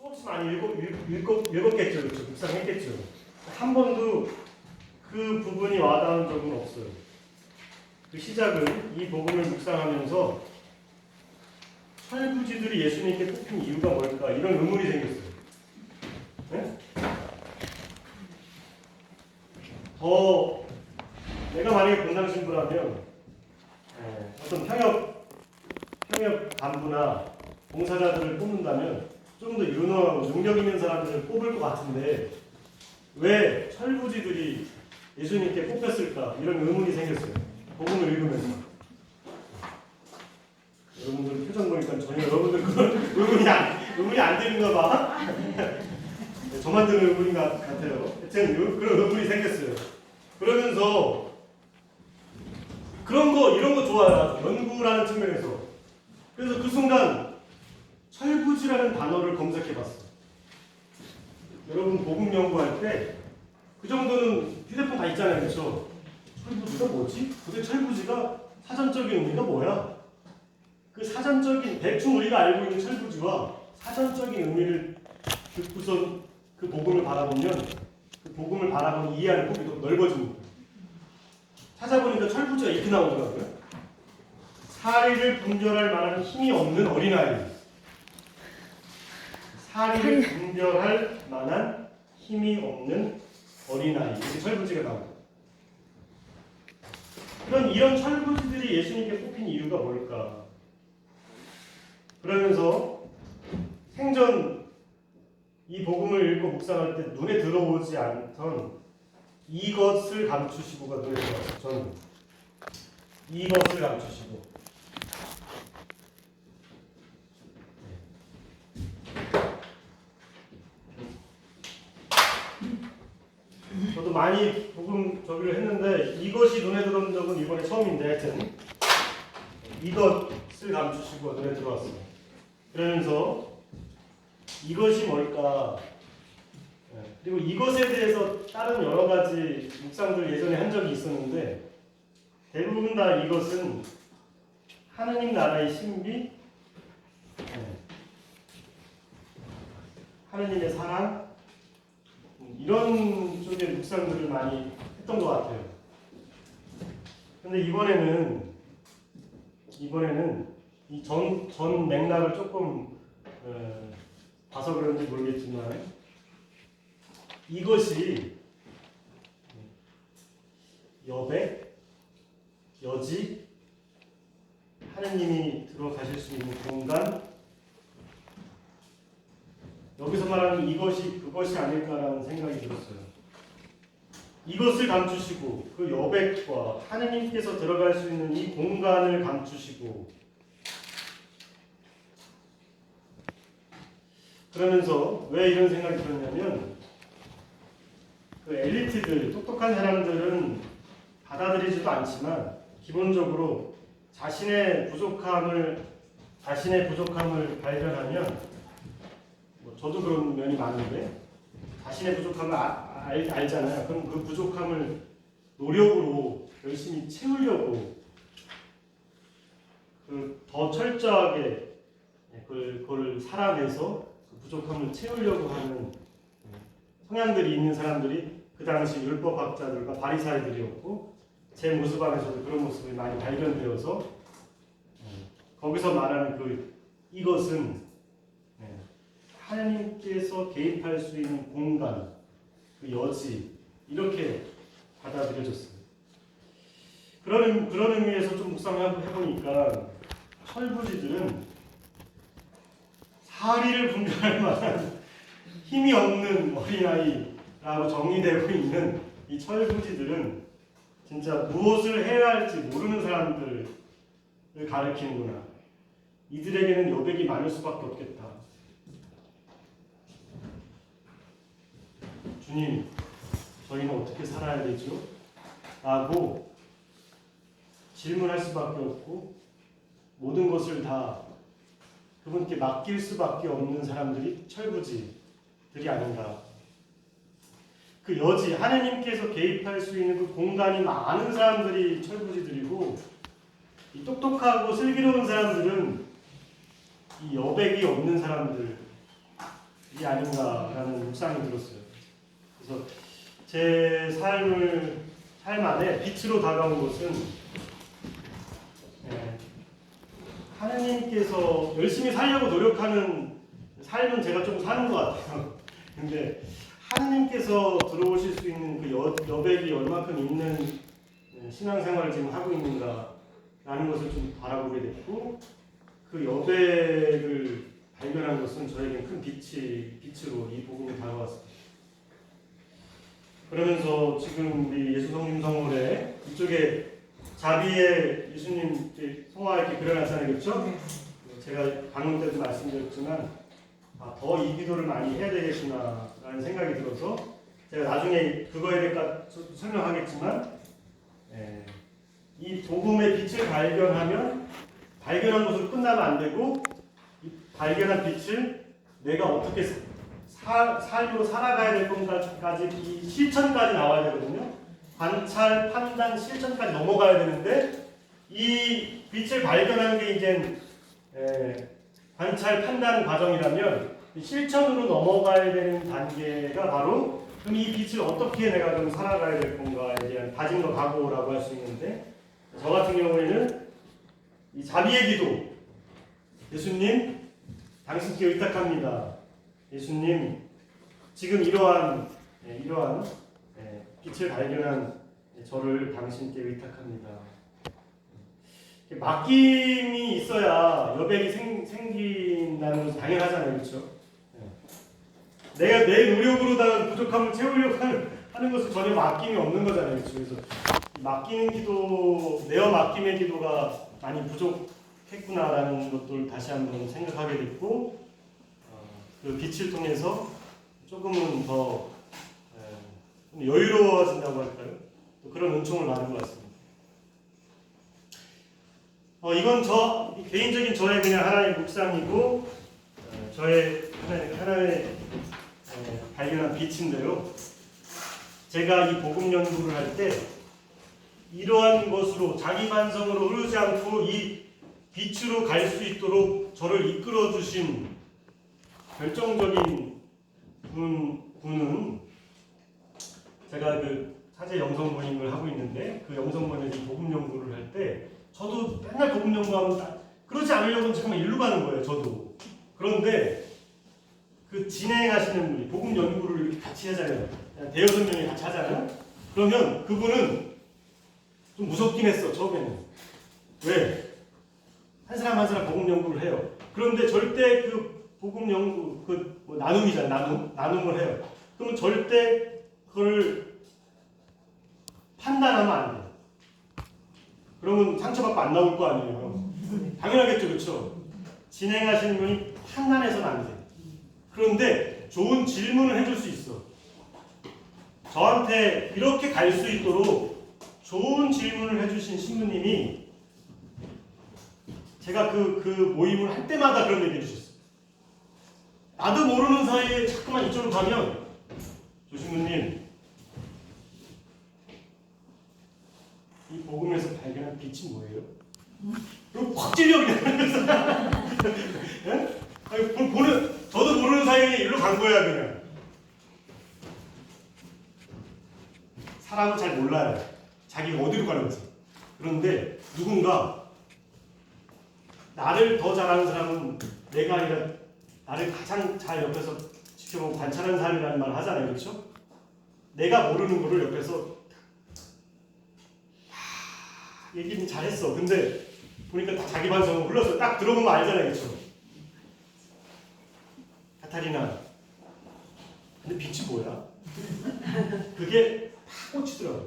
수없이 많이 읽었겠죠. 그렇죠? 묵상했겠죠. 한 번도 그 부분이 와닿은 적은 없어요. 그 시작은 이 복음을 묵상하면서 철부지들이 예수님께 뽑힌 이유가 뭘까? 이런 의문이 생겼어요. 네? 내가 만약에 본당 신부라면 어떤 평역 간부나 봉사자들을 뽑는다면 좀 더 유능하고 능력 있는 사람들을 뽑을 것 같은데 왜 철부지들이 예수님께 뽑혔을까? 이런 의문이 생겼어요. 복음을 읽으면서. 여러분들 표정 보니까 전혀 여러분들 그런 의문이 안 드는가 봐. 저만 드는 의문인 것 같아요. 하여튼 그런 의문이 생겼어요. 그러면서 이런 거 좋아요. 연구라는 측면에서. 그래서 그 순간 철부지라는 단어를 검색해봤어요. 여러분 복음 연구할 때 그 정도는 휴대폰 다 있잖아요. 그렇죠? 철부지가 뭐지? 도대체 철부지가 사전적인 의미가 뭐야? 그 사전적인 대충 우리가 알고 있는 철부지와 사전적인 의미를 듣고선 그 복음을 바라보면 그 복음을 바라보는 이해하는 폭이 더 넓어집니다. 찾아보니까 철부지가 이렇게 나오더라고요. 사리를 분별할 만한 힘이 없는 어린아이. 사리를 분별할 만한 힘이 없는 어린아이. 이렇게 철부지가 나옵니다. 이런 철부지들이 예수님께 뽑힌 이유가 뭘까? 그러면서 생전 이 복음을 읽고 묵상할 때 눈에 들어오지 않던 이것을 감추시고가 눈에 들어왔어요. 저는 이것을 감추시고. 저도 많이 복음 저기를 했는데 이것이 눈에 들어온 적은 이번에 처음인데 하여튼 이것을 감추시고 눈에 들어왔어요. 그러면서 이것이 뭘까? 그리고 이것에 대해서 다른 여러 가지 묵상들 예전에 한 적이 있었는데 대부분 다 이것은 하느님 나라의 신비, 하느님의 사랑 이런 쪽의 묵상들을 많이 했던 것 같아요. 근데 이번에는 이 전 맥락을 조금 봐서 그런지 모르겠지만 이것이 여백, 여지, 하느님이 들어가실 수 있는 공간, 여기서 말하는 이것이 그것이 아닐까라는 생각이 들었어요. 이것을 감추시고 그 여백과 하느님께서 들어갈 수 있는 이 공간을 감추시고 그러면서 왜 이런 생각이 들었냐면 그 엘리트들, 똑똑한 사람들은 받아들이지도 않지만 기본적으로 자신의 부족함을 발견하면 저도 그런 면이 많은데 자신의 부족함을 알잖아요. 그럼 그 부족함을 노력으로 열심히 채우려고 더 철저하게 그걸 살아내서 그 부족함을 채우려고 하는 성향들이 있는 사람들이 그 당시 율법학자들과 바리사이들이었고 제 모습 안에서도 그런 모습이 많이 발견되어서 거기서 말하는 이것은 하나님께서 개입할 수 있는 공간, 그 여지 이렇게 받아들여졌어요. 그런 의미에서 좀 묵상을 해보니까 철부지들은 사리를 분별할 만한 힘이 없는 어린아이라고 정의되고 있는 이 철부지들은 진짜 무엇을 해야 할지 모르는 사람들을 가리키는구나. 이들에게는 여백이 많을 수밖에 없겠다. 주님, 저희는 어떻게 살아야 되죠? 라고 질문할 수밖에 없고 모든 것을 다 그분께 맡길 수밖에 없는 사람들이 철부지들이 아닌가. 그 여지, 하느님께서 개입할 수 있는 그 공간이 많은 사람들이 철부지들이고 이 똑똑하고 슬기로운 사람들은 이 여백이 없는 사람들이 아닌가라는 묵상이 들었어요. 그래서 제 삶 안에 빛으로 다가온 것은 하느님께서 열심히 살려고 노력하는 삶은 제가 좀 사는 것 같아요. 근데 하느님께서 들어오실 수 있는 그 여백이 얼마큼 있는 신앙생활을 지금 하고 있는가라는 것을 좀 바라보게 됐고, 그 여백을 발견한 것은 저에게 큰 빛으로 이 복음이 다가왔습니다. 그러면서 지금 우리 예수성김성홀에 이쪽에 자비에 예수님 성화 이렇게 그려놨잖아요, 그렇죠? 제가 방금 때도 말씀드렸지만 더 이 기도를 많이 해야 되겠구나라는 생각이 들어서 제가 나중에 그거에 대해 설명하겠지만, 이 복음의 빛을 발견한 것으로 끝나면 안 되고, 이 발견한 빛을 내가 어떻게 삶으로 살아가야 될 것까지 이 실천까지 나와야 되거든요. 관찰, 판단, 실천까지 넘어가야 되는데, 이 빛을 발견하는 게 이제 관찰, 판단 과정이라면 실천으로 넘어가야 되는 단계가 바로 그럼 이 빛을 어떻게 내가 좀 살아가야 될 건가에 대한 다짐과 각오라고 할 수 있는데, 저 같은 경우에는 이 자비의 기도, 예수님 당신께 의탁합니다. 예수님 지금 이러한 빛을 발견한 저를 당신께 의탁합니다. 맡김이 있어야 여백이 생긴다는 것은 당연하잖아요, 그렇죠? 내가 내 노력으로다가 부족함을 채우려고 하는 것은 전혀 맡김이 없는 거잖아요, 그렇죠? 그래서 맡기는 기도, 내어 맡김의 기도가 많이 부족했구나라는 것들 다시 한번 생각하게 됐고, 그 빛을 통해서 조금은 더 여유로워진다고 할까요? 또 그런 은총을 받은 것 같습니다. 이건 저 개인적인 저의 그냥 하나의 묵상이고, 저의 하나의 발견한 빛인데요. 제가 이 복음 연구를 할 때 이러한 것으로 자기 반성으로 흐르지 않고 이 빛으로 갈 수 있도록 저를 이끌어 주신 결정적인 분은, 제가 그 사제 영성모임을 하고 있는데 그 영성모임에서 복음 연구를 할 때 저도 맨날 복음 연구하면 그러지 않으려고 잠깐만 일로 가는 거예요, 저도. 그런데 그 진행하시는 분이 복음 연구를 같이 하잖아요. 대여섯 명이 같이 하잖아요. 그러면 그분은 좀 무섭긴 했어, 처음에는. 왜? 한 사람 한 사람 복음 연구를 해요. 그런데 절대 그 복음 연구, 뭐 나눔이잖아요. 나눔을 해요. 그러면 절대 그걸 판단하면 안 돼요. 그러면 상처받고 안 나올 거 아니에요. 당연하겠죠, 그렇죠? 진행하시는 분이 판단해서는 안 돼요. 그런데 좋은 질문을 해줄 수 있어. 저한테 이렇게 갈 수 있도록 좋은 질문을 해주신 신부님이, 제가 그 모임을 할 때마다 그런 얘기 해주셨어요. 나도 모르는 사이에 자꾸만 이쪽으로 가면, 조 신부님, 이 복음에서 발견한 빛이 뭐예요? 그리고 확 찔려 그냥. 저도 모르는 사이에 일로 간 거야 그냥. 사람은 잘 몰라요. 자기가 어디로 가는지. 그런데 누군가 나를 더 잘하는 사람은 내가 아니라 나를 가장 잘 옆에서 지켜보고 관찰하는 사람이라는 말을 하잖아요, 그렇죠? 내가 모르는 거를 옆에서 얘기는 잘했어. 근데 보니까 다 자기 반성을 흘렀어. 딱 들어보면 알잖아요, 그렇죠? 카타리나, 근데 빛이 뭐야? 그게 딱 꽂히더라고요.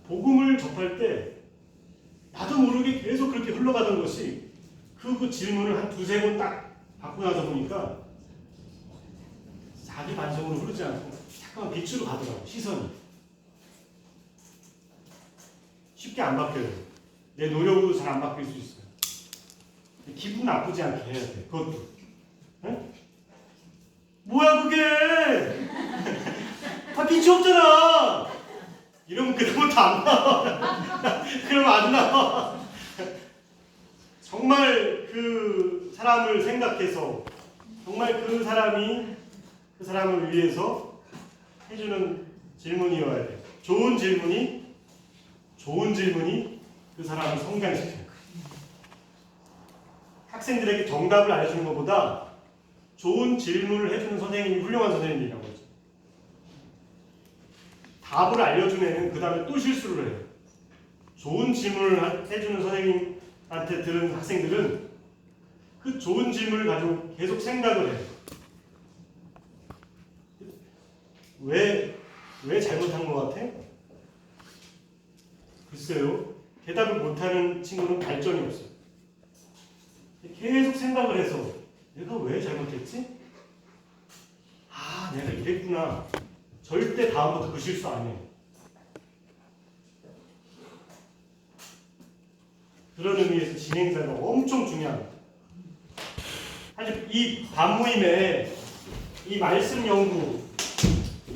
복음을 접할 때 나도 모르게 계속 그렇게 흘러가던 것이 그 질문을 한 두세 번 딱 받고 나서 보니까 자기 반성으로 흐르지 않고 잠깐만 빛으로 가더라고요. 시선이 쉽게 안 바뀌어요. 내 노력으로 잘 안 바뀔 수 있어요. 기분 나쁘지 않게 해야 돼. 그것도. 응? 뭐야 그게? 다 빛이 없잖아. 이러면 그다음부터 안 나와. 그러면 안 나와. 정말 그 사람을 생각해서 정말 그 사람을 위해서 해주는 질문이어야 돼요. 좋은 질문이 그 사람을 성장시키는 거예요. 학생들에게 정답을 알려주는 것보다 좋은 질문을 해주는 선생님이 훌륭한 선생님이라고 하죠. 답을 알려준 애는 그 다음에 또 실수를 해요. 좋은 질문을 해주는 선생님한테 들은 학생들은 그 좋은 질문을 가지고 계속 생각을 해요. 왜 잘못한 것 같아? 글쎄요. 대답을 못하는 친구는 발전이 없어요. 계속 생각을 해서 내가 왜 잘못했지? 아, 내가 이랬구나. 절대 다음부터 그 실수 안 해요. 그런 의미에서 진행자가 엄청 중요합니다. 사실 이 반모임에 이 말씀 연구,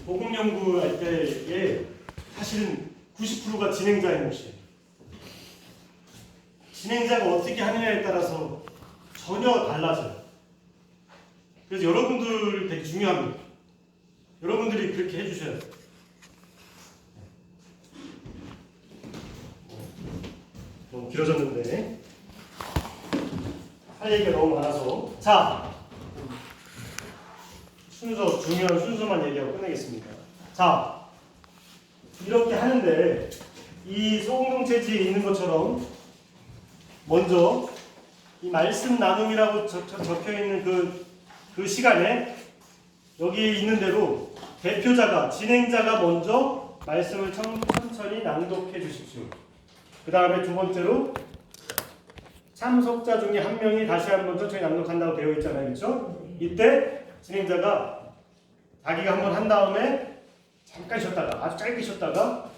복음 연구할 때에 사실은 90%가 진행자의 몫이에요. 진행자가 어떻게 하느냐에 따라서 전혀 달라져요. 그래서 여러분들 되게 중요합니다. 여러분들이 그렇게 해주셔야 돼요. 너무 길어졌는데 할 얘기가 너무 많아서 자, 중요한 순서만 얘기하고 끝내겠습니다. 자, 이렇게 하는데 이 소공동체지에 있는 것처럼 먼저 이 말씀 나눔이라고 적혀있는 그 시간에 여기 있는 대로 대표자가, 진행자가 먼저 말씀을 천천히 낭독해 주십시오. 그 다음에 두 번째로 참석자 중에 한 명이 다시 한번 천천히 낭독한다고 되어 있잖아요. 그렇죠? 이때 진행자가 자기가 한번 한 다음에 잠깐 쉬었다가, 아주 짧게 쉬었다가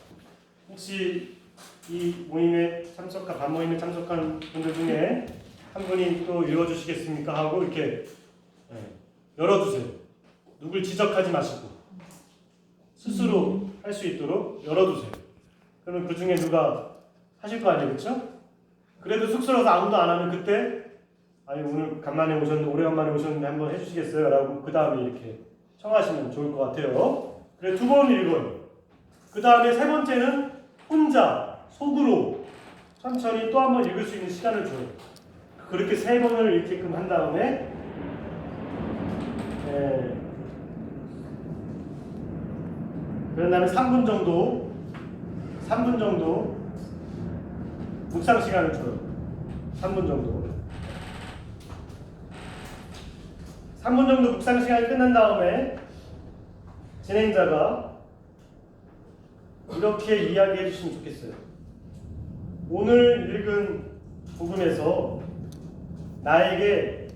혹시 이 모임에 반모임에 참석한 분들 중에 한 분이 또 읽어주시겠습니까? 하고 이렇게 열어주세요. 누굴 지적하지 마시고 스스로 할 수 있도록 열어두세요. 그러면 그 중에 누가 하실 거 아니에요, 그렇죠? 그래도 쑥스러워서 아무도 안 하면 그때 아니 오늘 오래간만에 오셨는데 한번 해주시겠어요? 라고 그 다음에 이렇게 청하시면 좋을 것 같아요. 그래 두 번 읽어요. 그 다음에 세 번째는 혼자 속으로 천천히 또 한 번 읽을 수 있는 시간을 줘요. 그렇게 세 번을 읽게끔 한 다음에 그런 다음에 3분 정도 묵상 시간을 줘요. 3분 정도 묵상 시간이 끝난 다음에 진행자가 이렇게 이야기해 주시면 좋겠어요. 오늘 읽은 복음에서 나에게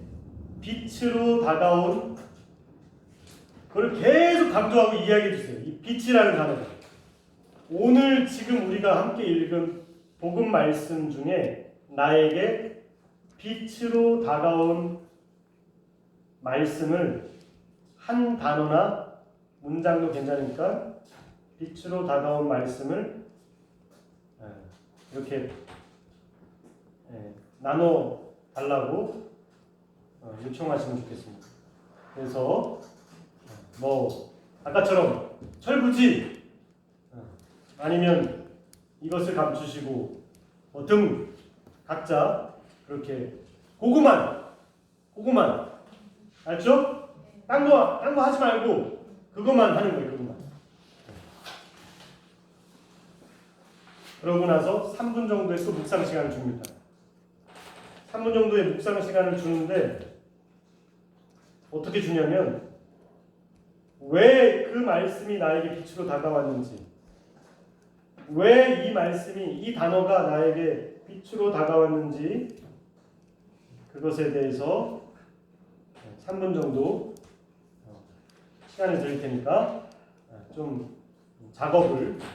빛으로 다가온 그걸 계속 강조하고 이야기해 주세요. 이 빛이라는 단어. 오늘 지금 우리가 함께 읽은 복음 말씀 중에 나에게 빛으로 다가온 말씀을 한 단어나 문장도 괜찮으니까 빛으로 다가온 말씀을 이렇게 나눠 달라고 요청하시면 좋겠습니다. 그래서 아까처럼 철부지 아니면 이것을 감추시고 등 각자 그렇게 그거만 알죠? 딴 거 하지 말고 그것만 하는 거예요. 그것만. 그러고 나서 3분 정도의 또 묵상 시간을 줍니다. 3분 정도의 묵상 시간을 주는데 어떻게 주냐면 왜 그 말씀이 나에게 빛으로 다가왔는지, 왜 이 말씀이, 이 단어가 나에게 빛으로 다가왔는지 그것에 대해서 3분 정도 시간을 드릴 테니까 좀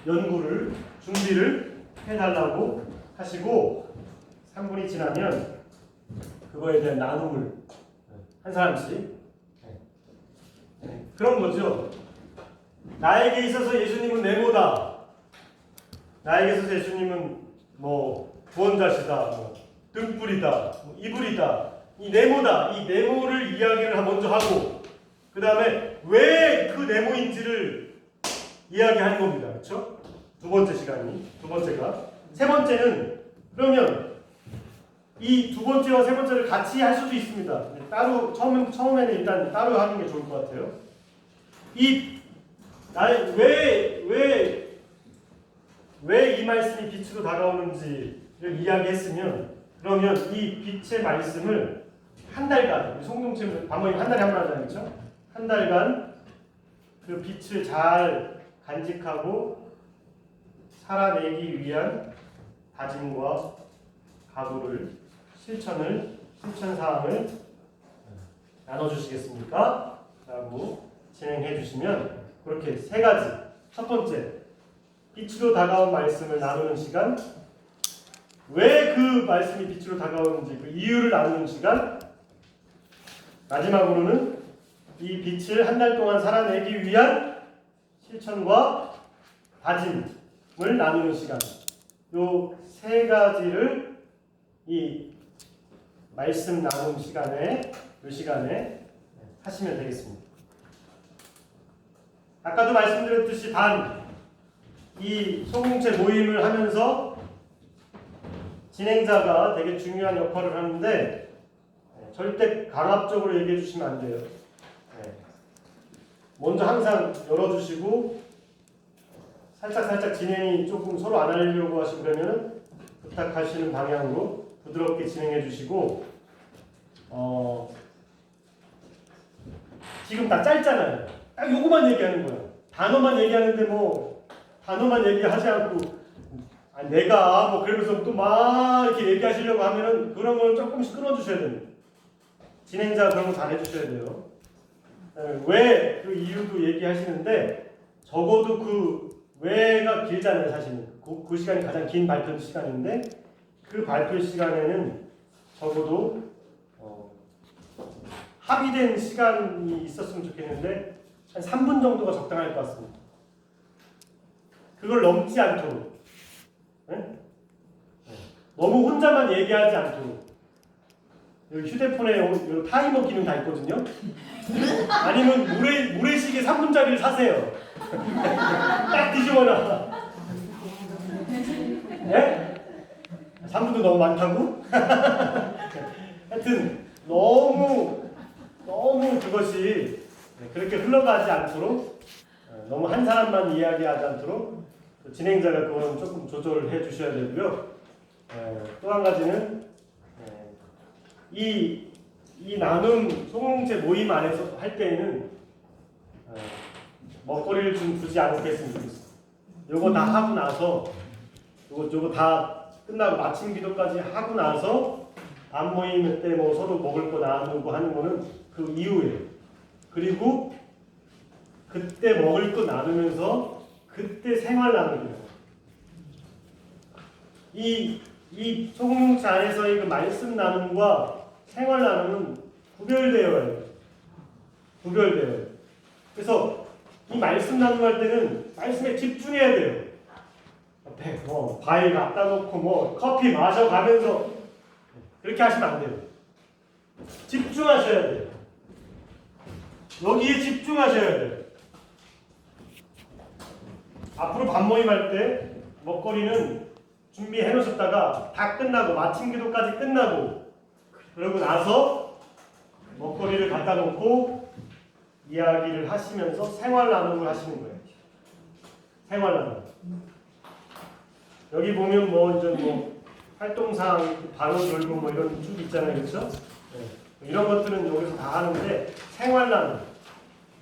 연구를, 준비를 해달라고 하시고 3분이 지나면 그거에 대한 나눔을 한 사람씩 그런 거죠. 나에게 있어서 예수님은 네모다. 나에게 있어서 예수님은 구원자시다, 등불이다, 이불이다. 이 네모다. 이 네모를 이야기를 먼저 먼저 하고 그 다음에 왜 그 네모인지를 이야기하는 겁니다. 그렇죠? 두 번째가. 세 번째는 그러면 이 두 번째와 세 번째를 같이 할 수도 있습니다. 따로 처음에는 일단 따로 하는 게 좋을 것 같아요. 왜 이 말씀이 빛으로 다가오는지를 이야기했으면 그러면 이 빛의 말씀을 한 달간 송동체 반모님 한 달에 한 번 하잖아요, 그렇죠? 한 달간 그 빛을 잘 간직하고 살아내기 위한 다짐과 각오를 실천 사항을 나눠주시겠습니까? 라고 진행해 주시면 그렇게 세 가지. 첫 번째, 빛으로 다가온 말씀을 나누는 시간, 왜 그 말씀이 빛으로 다가오는지 그 이유를 나누는 시간, 마지막으로는 이 빛을 한 달 동안 살아내기 위한 실천과 다짐을 나누는 시간. 요 세 가지를 이 말씀 나눔 시간에 하시면 되겠습니다. 아까도 말씀드렸듯이 이 소공체 모임을 하면서 진행자가 되게 중요한 역할을 하는데 절대 강압적으로 얘기해 주시면 안 돼요. 먼저 항상 열어주시고 살짝 진행이 조금 서로 안 하려고 하시고 그러면 부탁하시는 방향으로 부드럽게 진행해 주시고 지금 다 짧잖아요. 딱 요거만 얘기하는 거예요. 단어만 얘기하는데 단어만 얘기하지 않고 내가 그러면서 또 막 이렇게 얘기하시려고 하면은 그런 걸 조금씩 끊어주셔야 됩니다. 진행자 그런 거 잘 해주셔야 돼요. 왜 그 이유도 얘기하시는데 적어도 그 왜가 길잖아요, 사실은. 그 시간이 가장 긴 발표 시간인데 그 발표 시간에는 적어도 합의된 시간이 있었으면 좋겠는데 한 3분 정도가 적당할 것 같습니다. 그걸 넘지 않도록. 네? 너무 혼자만 얘기하지 않도록. 여기 휴대폰에 여기 타이머 기능 다 있거든요. 아니면 모래시계 3분짜리를 사세요. 딱 뒤집어놔. 네? 3분도 너무 많다고? 하여튼 너무 그것이 그렇게 흘러가지 않도록 너무 한 사람만 이야기하지 않도록 진행자가 그건 조금 조절을 해 주셔야 되고요. 또 한 가지는 이 나눔 소공체 모임 안에서 할 때는 먹거리를 좀 주지 않고 했으면 좋겠어요. 요거 다 하고 나서 요거 다 끝나고 마침 기도까지 하고 나서 밥 모임 때 서로 먹을 거 나누고 하는 거는 그 이후에 그리고 그때 먹을 거 나누면서 그때 생활 나누기예요. 이 소공체 안에서의 그 말씀 나눔과 생활 나눔은 구별되어야 해요. 그래서 이 말씀 나눔할 때는 말씀에 집중해야 돼요. 옆에 과일 갖다 놓고 커피 마셔가면서 그렇게 하시면 안 돼요. 집중하셔야 돼요. 여기에 집중하셔야 돼요. 앞으로 밥 모임할 때 먹거리는 준비해 놓으셨다가 다 끝나고 마침 기도까지 끝나고 그러고 나서 먹거리를 갖다 놓고 이야기를 하시면서 생활 나눔을 하시는 거예요. 생활 나눔. 여기 보면 이제 활동상 바로 돌고 이런 쭉 있잖아요, 그렇죠? 이런 것들은 여기서 다 하는데 생활 나눔.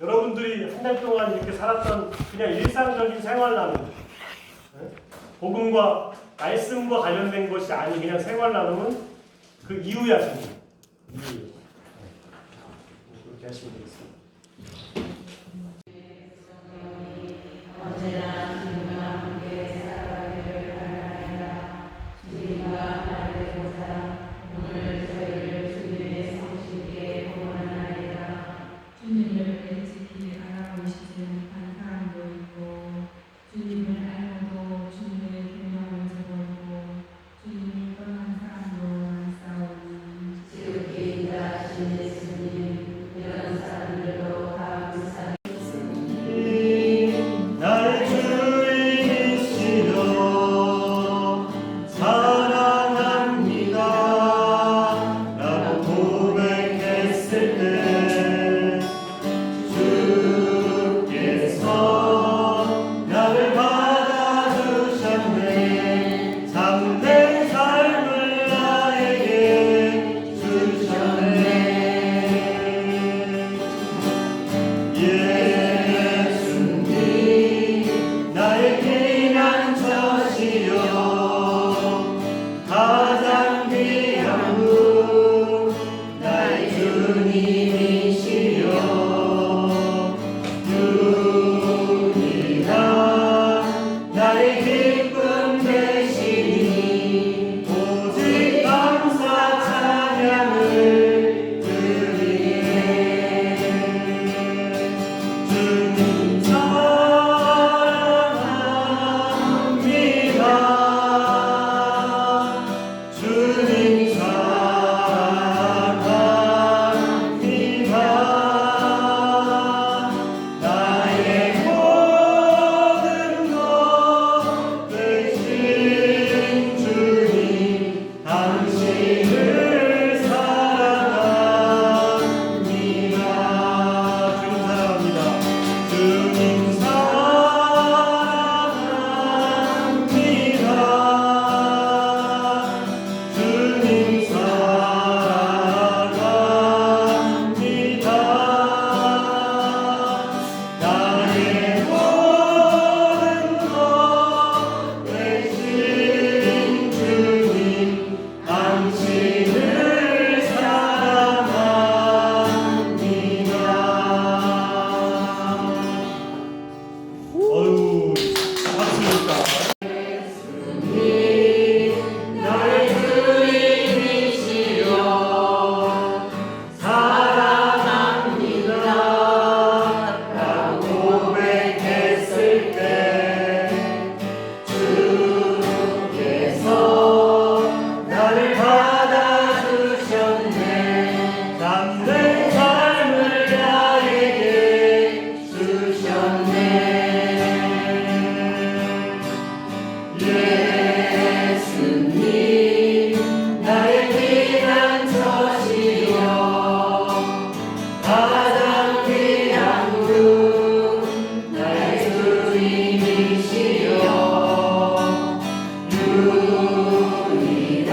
여러분들이 한 달 동안 이렇게 살았던 그냥 일상적인 생활 나눔. 복음과 말씀과 관련된 것이 아닌 그냥 생활 나눔은 그 이후에 하시는 거예요. 그렇게 하시면 되겠습니다. 가장 귀한 분 나의 주님이시여 주님아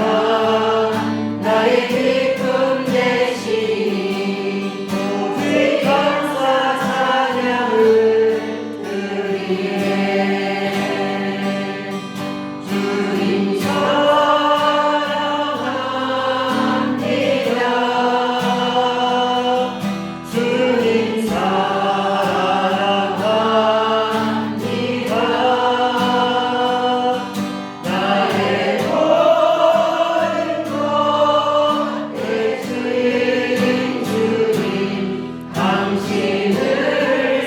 나의 기쁨 되시니 오직 감사 찬양을 드리네 주님 사랑합니다 주님 사랑합니다 나의 모든 것 되신 주님 당신을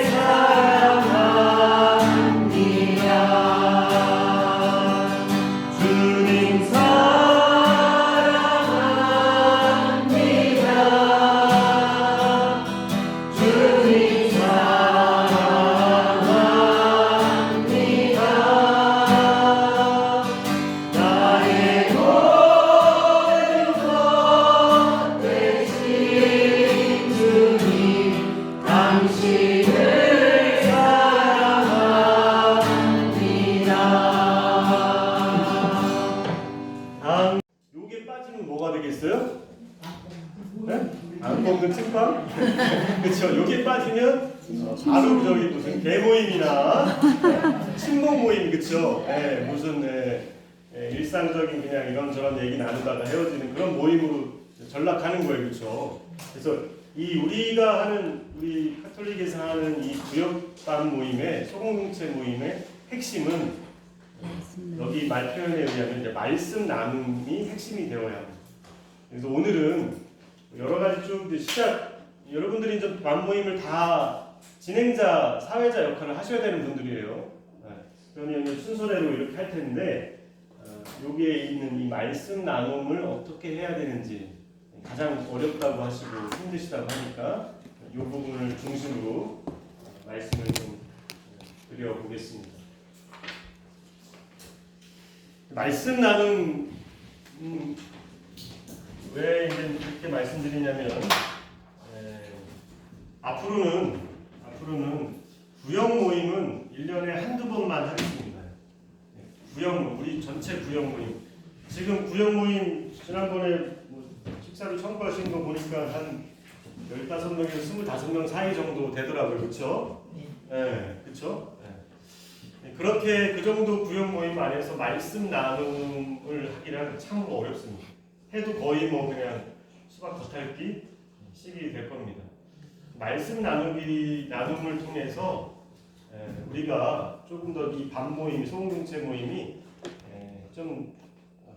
사랑합니다 주님 사랑합니다 주님 사랑합니다 나의 모든 것 되신 주님 당신을 사랑합니다 다음 요게 빠지면 뭐가 되겠어요? 네? 안 먹는 찐빵? 그쵸. 요게 빠지면 바로 저기 무슨 개모임이나 친목 모임 그쵸. 네, 무슨 일상적인 그냥 이런저런 얘기 나누다가 헤어지는 그런 모임으로 전락하는 거예요. 그쵸. 그래서 이 우리가 하는 우리 카톨릭에서 하는 이 구역반 모임의 소공동체 모임의 핵심은 여기 말 표현에 의하면 이제 말씀 나눔이 핵심이 되어야 합니다. 그래서 오늘은 여러 가지 좀 이제 시작 여러분들이 이제 만모임을 다 진행자, 사회자 역할을 하셔야 되는 분들이에요. 그러면 이제 순서대로 이렇게 할 텐데 여기에 있는 이 말씀 나눔을 어떻게 해야 되는지 가장 어렵다고 하시고 힘드시다고 하니까 이 부분을 중심으로 말씀을 좀 드려보겠습니다. 말씀 나눔 왜 이제 그렇게 말씀드리냐면 앞으로는 구역 모임은 1년에 한두 번만 하겠습니다. 구역 우리 전체 구역 모임 지금 구역 모임 지난번에 뭐 식사를 청구하신 거 보니까 한 15명에서 25명 사이 정도 되더라고요. 그렇죠? 네, 그렇죠? 그렇게 그 정도 구역 모임 안에서 말씀 나눔을 하기란 참으로 어렵습니다. 해도 거의 뭐 그냥 수박 겉핥기 식이 될 겁니다. 말씀 나눔을 통해서 우리가 조금 더 이 반 모임, 소공동체 모임이 좀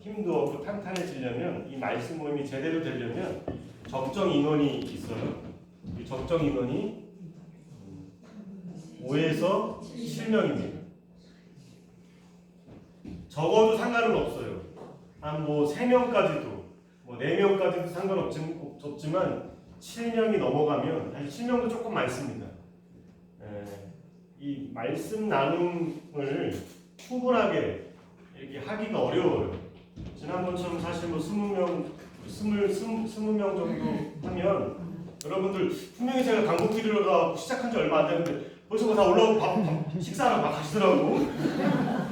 힘도 없고 탄탄해지려면 이 말씀 모임이 제대로 되려면 적정 인원이 있어요. 이 적정 인원이 5에서 7명입니다. 적어도 상관은 없어요. 한 뭐 3명까지도, 뭐 4명까지도 상관없지만 7명이 넘어가면, 사실 7명도 조금 많습니다. 이 말씀 나눔을 충분하게 이렇게 하기가 어려워요. 지난번처럼 사실 뭐 20명 정도 하면 여러분들 분명히 제가 강북길을 가고 시작한 지 얼마 안 되는데 벌써 다 올라오고 식사하러 막 가시더라고.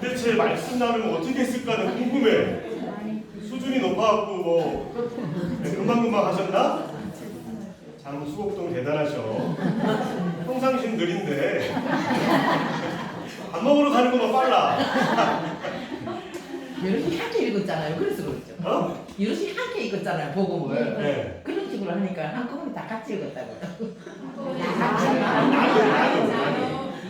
근데 제 말씀 나누면 어떻게 했을까는 궁금해. 수준이 높아갖고 뭐 금방금방 하셨나? 참 수곡동 대단하셔. 평상시는 느린데 밥 먹으러 가는 것만 빨라. 이렇게 함께 읽었잖아요. 그래서 그렇죠. 이렇게 함께 읽었잖아요. 복음을. 네. 그런 식으로 하니까 한꺼번에 다 같이 읽었다고요.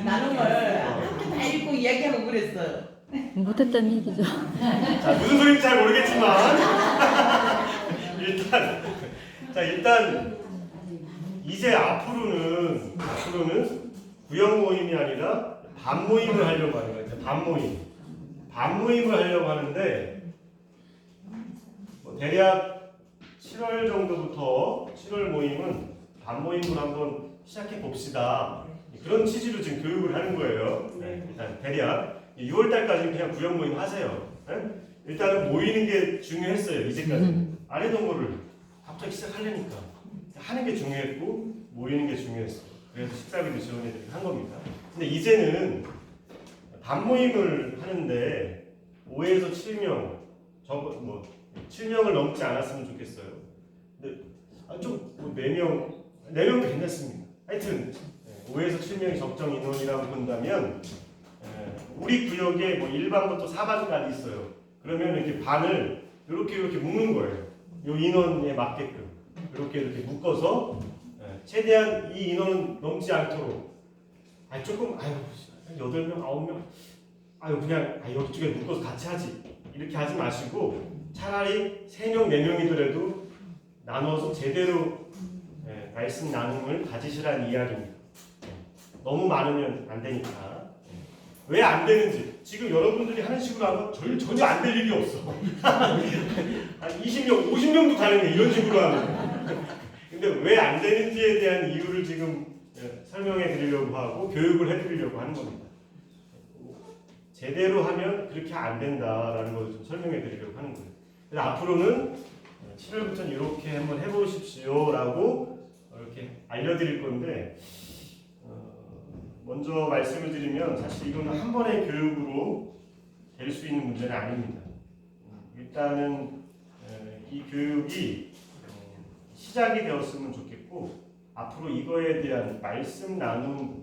나눔을 함께 다 읽고 이야기하고 그랬어요. 못했다는 얘기죠. 자, 무슨 소리인지 잘 모르겠지만 일단 이제 앞으로는 구역 모임이 아니라 반 모임을 하려고 하는 거예요. 반 모임을 하려고 하는데 대략 7월 정도부터 7월 모임은 반 모임으로 한번 시작해 봅시다. 그런 취지로 지금 교육을 하는 거예요. 일단 대략 6월 달까지는 그냥 구역 모임 하세요. 일단은 모이는 게 중요했어요. 이제까지 안 해던 거를 갑자기 시작하려니까 하는 게 중요했고 모이는 게 중요했어요. 그래서 식사비도 지원해드리고 한 겁니다. 근데 이제는 단모임을 하는데 5에서 7명, 뭐 7명을 넘지 않았으면 좋겠어요. 근데 좀 4명도 괜찮습니다. 하여튼 5에서 7명이 적정 인원이라고 본다면 우리 구역에 뭐 1반부터 4반까지 있어요. 그러면 이렇게 반을 이렇게 묶는 거예요. 요 인원에 맞게끔 이렇게 묶어서 최대한 이 인원은 넘지 않도록 조금 8명, 9명 그냥 이쪽에 묶어서 같이 하지 이렇게 하지 마시고 차라리 3명, 4명이더라도 나눠서 제대로 말씀 나눔을 가지시라는 이야기입니다. 너무 많으면 안 되니까. 왜 안 되는지 지금 여러분들이 하는 식으로 하면 전혀 안 될 일이 없어. 한 20명, 50명도 가능해 이런 식으로 하면. 근데 왜 안 되는지에 대한 이유를 지금 설명해 드리려고 하고 교육을 해 드리려고 하는 겁니다. 제대로 하면 그렇게 안 된다라는 걸 좀 설명해 드리려고 하는 거예요. 그래서 앞으로는 7월부터는 이렇게 한번 해보십시오라고 이렇게 알려드릴 건데 먼저 말씀을 드리면 사실 이거는 한 번의 교육으로 될 수 있는 문제는 아닙니다. 일단은 이 교육이 시작이 되었으면 좋겠고 앞으로 이거에 대한 말씀 나눔이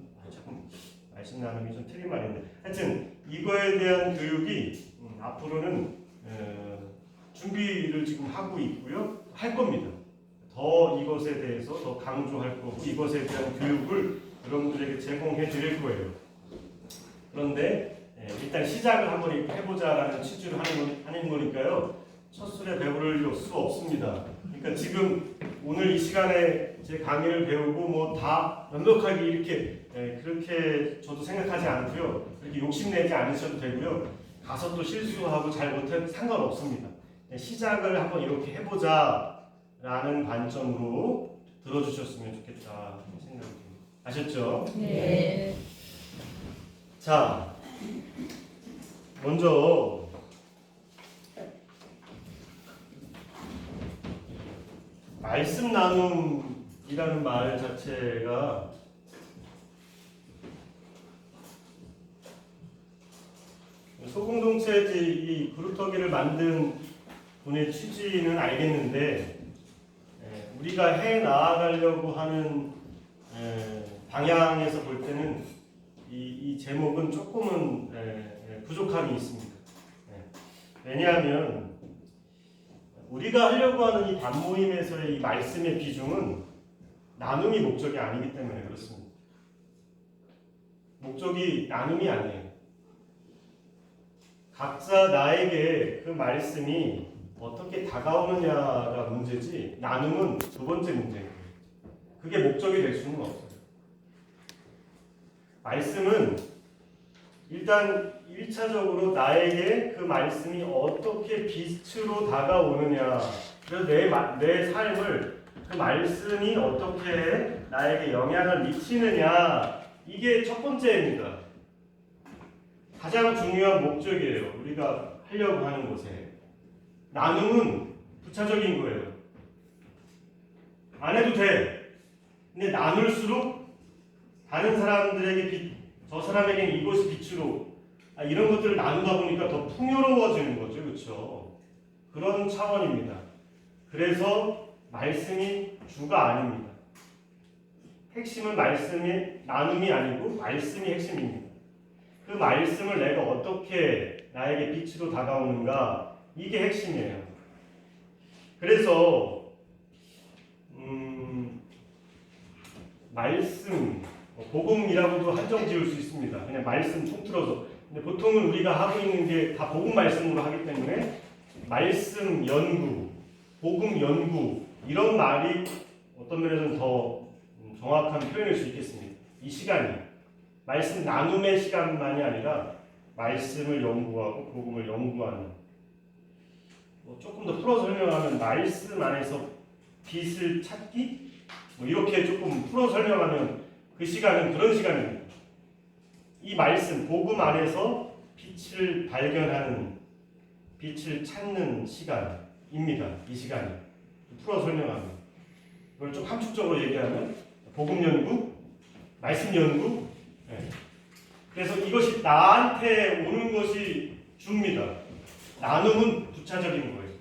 좀 틀린 말인데 하여튼 이거에 대한 교육이 앞으로는 준비를 지금 하고 있고요. 할 겁니다. 더 이것에 대해서 더 강조할 거고 이것에 대한 교육을 여러분들에게 제공해 드릴 거예요. 그런데 일단 시작을 한번 이렇게 해보자라는 취지로 하는 거니까요. 첫 술에 배부를 수 없습니다. 그러니까 지금 오늘 이 시간에 제 강의를 배우고 뭐 다 완벽하게 이렇게 그렇게 저도 생각하지 않고요. 그렇게 욕심내지 않으셔도 되고요. 가서 또 실수하고 잘 못해도 상관없습니다. 시작을 한번 이렇게 해보자라는 관점으로 들어주셨으면 좋겠다 생각합니다. 아셨죠? 네. 자, 먼저 말씀 나눔이라는 말 자체가 소공동체지 이 그루터기를 만든 분의 취지는 알겠는데 우리가 해 나아가려고 하는 방향에서 볼 때는 이 제목은 조금은 부족함이 있습니다. 왜냐하면 우리가 하려고 하는 이 단모임에서의 이 말씀의 비중은 나눔이 목적이 아니기 때문에 그렇습니다. 목적이 나눔이 아니에요. 각자 나에게 그 말씀이 어떻게 다가오느냐가 문제지 나눔은 두 번째 문제예요. 그게 목적이 될 수는 없어요. 말씀은 일단 1차적으로 나에게 그 말씀이 어떻게 빛으로 다가오느냐, 그래서 내 삶을 그 말씀이 어떻게 나에게 영향을 미치느냐, 이게 첫 번째입니다. 가장 중요한 목적이에요. 우리가 하려고 하는 것에. 나눔은 부차적인 거예요. 안 해도 돼. 근데 나눌수록 다른 사람들에게 저 사람에게는 이것이 빛으로 이런 것들을 나누다 보니까 더 풍요로워지는 거죠. 그렇죠? 그런 차원입니다. 그래서 말씀이 주가 아닙니다. 핵심은 말씀이 나눔이 아니고 말씀이 핵심입니다. 그 말씀을 내가 어떻게 나에게 빛으로 다가오는가, 이게 핵심이에요. 그래서 말씀, 복음이라고도 한정 지을 수 있습니다. 그냥 말씀 통틀어서. 근데 보통은 우리가 하고 있는 게 다 복음 말씀으로 하기 때문에 말씀 연구, 복음 연구, 이런 말이 어떤 면에서는 더 정확한 표현일 수 있겠습니다. 이 시간이 말씀 나눔의 시간만이 아니라 말씀을 연구하고 복음을 연구하는, 조금 더 풀어서 설명하면 말씀 안에서 빛을 찾기, 이렇게 조금 풀어 설명하면 그 시간은 그런 시간입니다. 이 말씀, 복음 안에서 빛을 발견하는, 빛을 찾는 시간입니다. 이 시간이. 풀어 설명하면. 이걸 좀 함축적으로 얘기하면 복음 연구, 말씀 연구. 네. 그래서 이것이 나한테 오는 것이 주입니다. 나눔은 부차적인 거예요.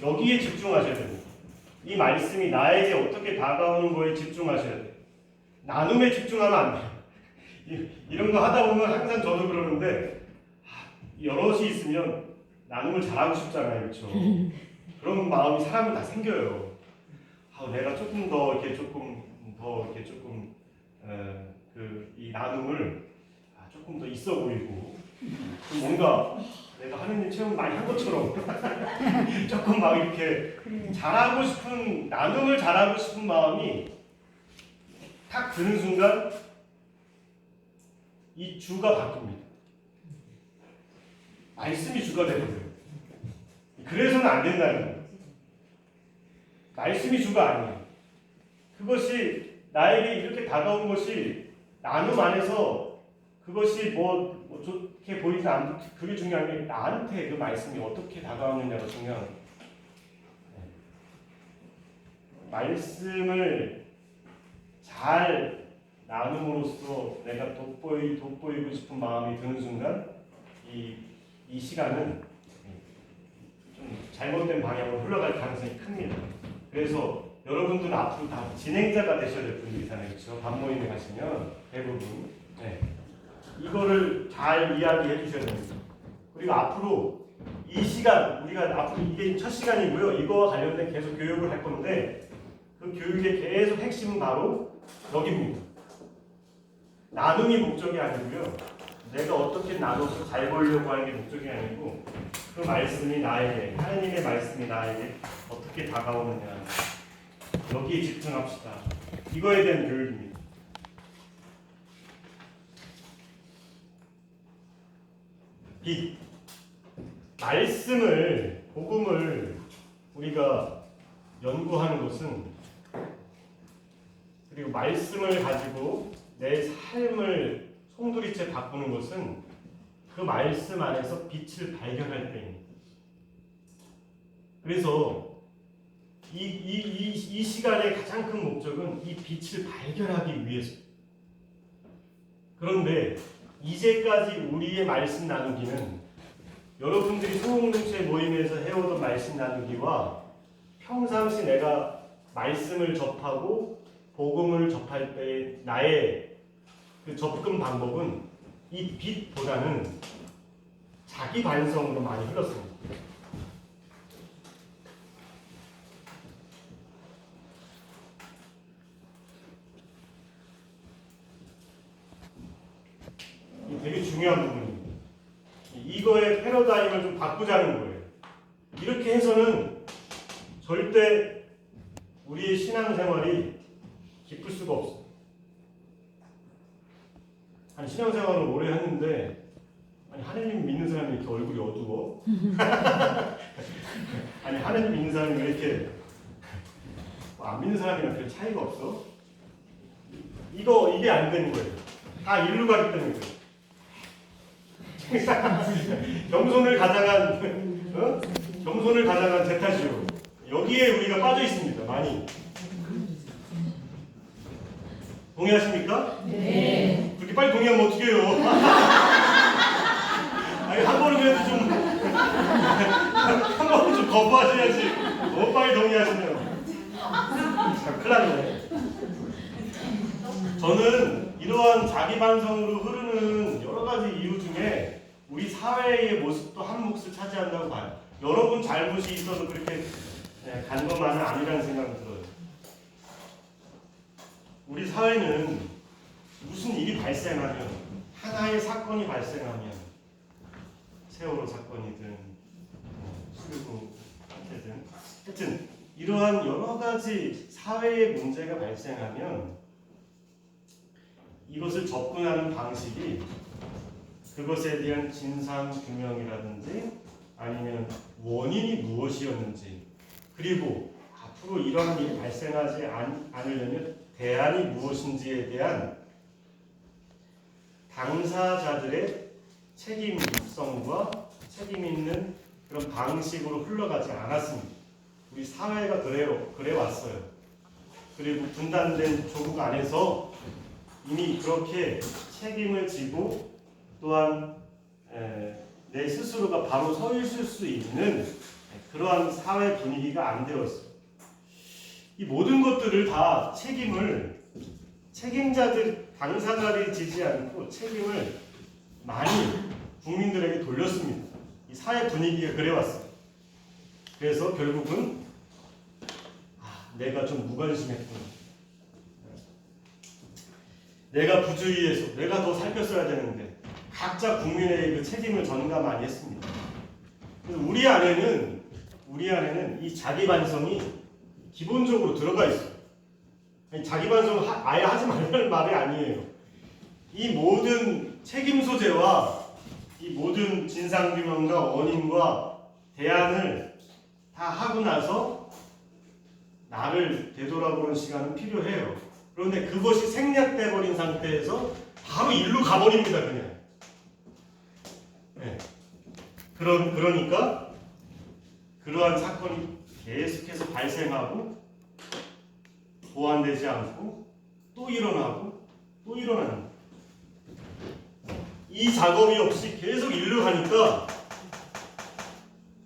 여기에 집중하셔야 됩니다. 이 말씀이 나에게 어떻게 다가오는 거에 집중하셔야 돼요. 나눔에 집중하면 안 돼요. 이런 거 하다 보면 항상 저도 그러는데 여럿이 있으면 나눔을 잘하고 싶잖아요, 그렇죠? 그런 마음이 사람은 다 생겨요. 내가 조금 더 이렇게 이 나눔을 조금 더 있어 보이고 좀 뭔가 내가 하느님 체험 많이 한 것처럼 조금 막 이렇게 잘하고 싶은 나눔을 잘하고 싶은 마음이 탁 드는 순간 이 주가 바뀝니다. 말씀이 주가 되거든요. 그래서는 안 된다는 거예요. 말씀이 주가 아니에요. 그것이 나에게 이렇게 다가온 것이 나눔 안에서 그것이 뭐 좋게 보이지 않는 그게 중요한 게 나한테 그 말씀이 어떻게 다가오느냐가 중요한 거예요. 말씀을 잘 나눔으로써 내가 돋보이고 싶은 마음이 드는 순간 이 시간은 좀 잘못된 방향으로 흘러갈 가능성이 큽니다. 그래서 여러분들은 앞으로 다 진행자가 되셔야 될 분들이잖아요, 그렇죠? 밥 모임에 가시면 대부분 이거를 잘 이야기해 주셔야 됩니다. 그리고 앞으로 이 시간 우리가 앞으로 이게 첫 시간이고요. 이거와 관련된 계속 교육을 할 건데 그 교육의 계속 핵심은 바로 여기입니다. 나눔이 목적이 아니고요. 내가 어떻게 나눠서 잘 벌려고 하는 게 목적이 아니고 그 말씀이 나에게 하나님의 말씀이 나에게 어떻게 다가오느냐 여기에 집중합시다. 이거에 대한 교육입니다. 빛 말씀을 복음을 우리가 연구하는 것은 그리고 말씀을 가지고 내 삶을 송두리째 바꾸는 것은 그 말씀 안에서 빛을 발견할 때입니다. 그래서 이 시간의 가장 큰 목적은 이 빛을 발견하기 위해서. 그런데 이제까지 우리의 말씀 나누기는 여러분들이 소공동체 모임에서 해오던 말씀 나누기와 평상시 내가 말씀을 접하고 복음을 접할 때 나의 그 접근 방법은 이 빛보다는 자기 반성으로 많이 흘렀습니다. 이 되게 중요한 부분입니다. 이거의 패러다임을 좀 바꾸자는 거예요. 이렇게 해서는 절대 우리의 신앙생활이 깊을 수가 없어요. 아니 신앙생활을 오래 했는데 아니 하나님 믿는 사람이 이렇게 얼굴이 어두워? 아니 하나님 믿는 사람이 왜 이렇게 안 믿는 사람이랑 별 차이가 없어? 이게 안 되는 거예요. 다 일로 가기 때문에 겸손을 가장한 제타시오. 여기에 우리가 빠져 있습니다. 많이. 동의하십니까? 네. 그렇게 빨리 동의하면 어떡해요? 아니, 한 번은 좀 거부하셔야지. 너무 빨리 동의하시면. 참, 큰일 났네. 저는 이러한 자기 반성으로 흐르는 여러 가지 이유 중에 우리 사회의 모습도 한 몫을 차지한다고 봐요. 여러분 잘못이 있어서 그렇게 간 것만은 아니라는 생각이 들어요. 우리 사회는 무슨 일이 발생하면 하나의 사건이 발생하면 세월호 사건이든 수교구 사태든 하여튼 이러한 여러 가지 사회의 문제가 발생하면 이것을 접근하는 방식이 그것에 대한 진상 규명이라든지 아니면 원인이 무엇이었는지 그리고 앞으로 이러한 일이 발생하지 않으려면 대안이 무엇인지에 대한 당사자들의 책임성과 책임 있는 그런 방식으로 흘러가지 않았습니다. 우리 사회가 그래 왔어요. 그리고 분단된 조국 안에서 이미 그렇게 책임을 지고 또한 내 스스로가 바로 서 있을 수 있는 그러한 사회 분위기가 안 되었어요. 이 모든 것들을 다 책임자들 당사자들이 지지 않고 책임을 많이 국민들에게 돌렸습니다. 이 사회 분위기가 그래왔어요. 그래서 결국은 내가 좀 무관심했구나. 내가 부주의해서 내가 더 살폈어야 되는데 각자 국민의 그 책임을 전가 많이 했습니다. 그래서 우리 안에는 이 자기 반성이 기본적으로 들어가 있어요. 자기 반성 아예 하지 말라는 말이 아니에요. 이 모든 책임 소재와 이 모든 진상규명과 원인과 대안을 다 하고 나서 나를 되돌아보는 시간은 필요해요. 그런데 그것이 생략돼 버린 상태에서 바로 일로 가버립니다, 그냥. 네. 그러니까 그러한 사건이 계속해서 발생하고 보완되지 않고 또 일어나고 또 일어나는 이 작업이 없이 계속 일로 가니까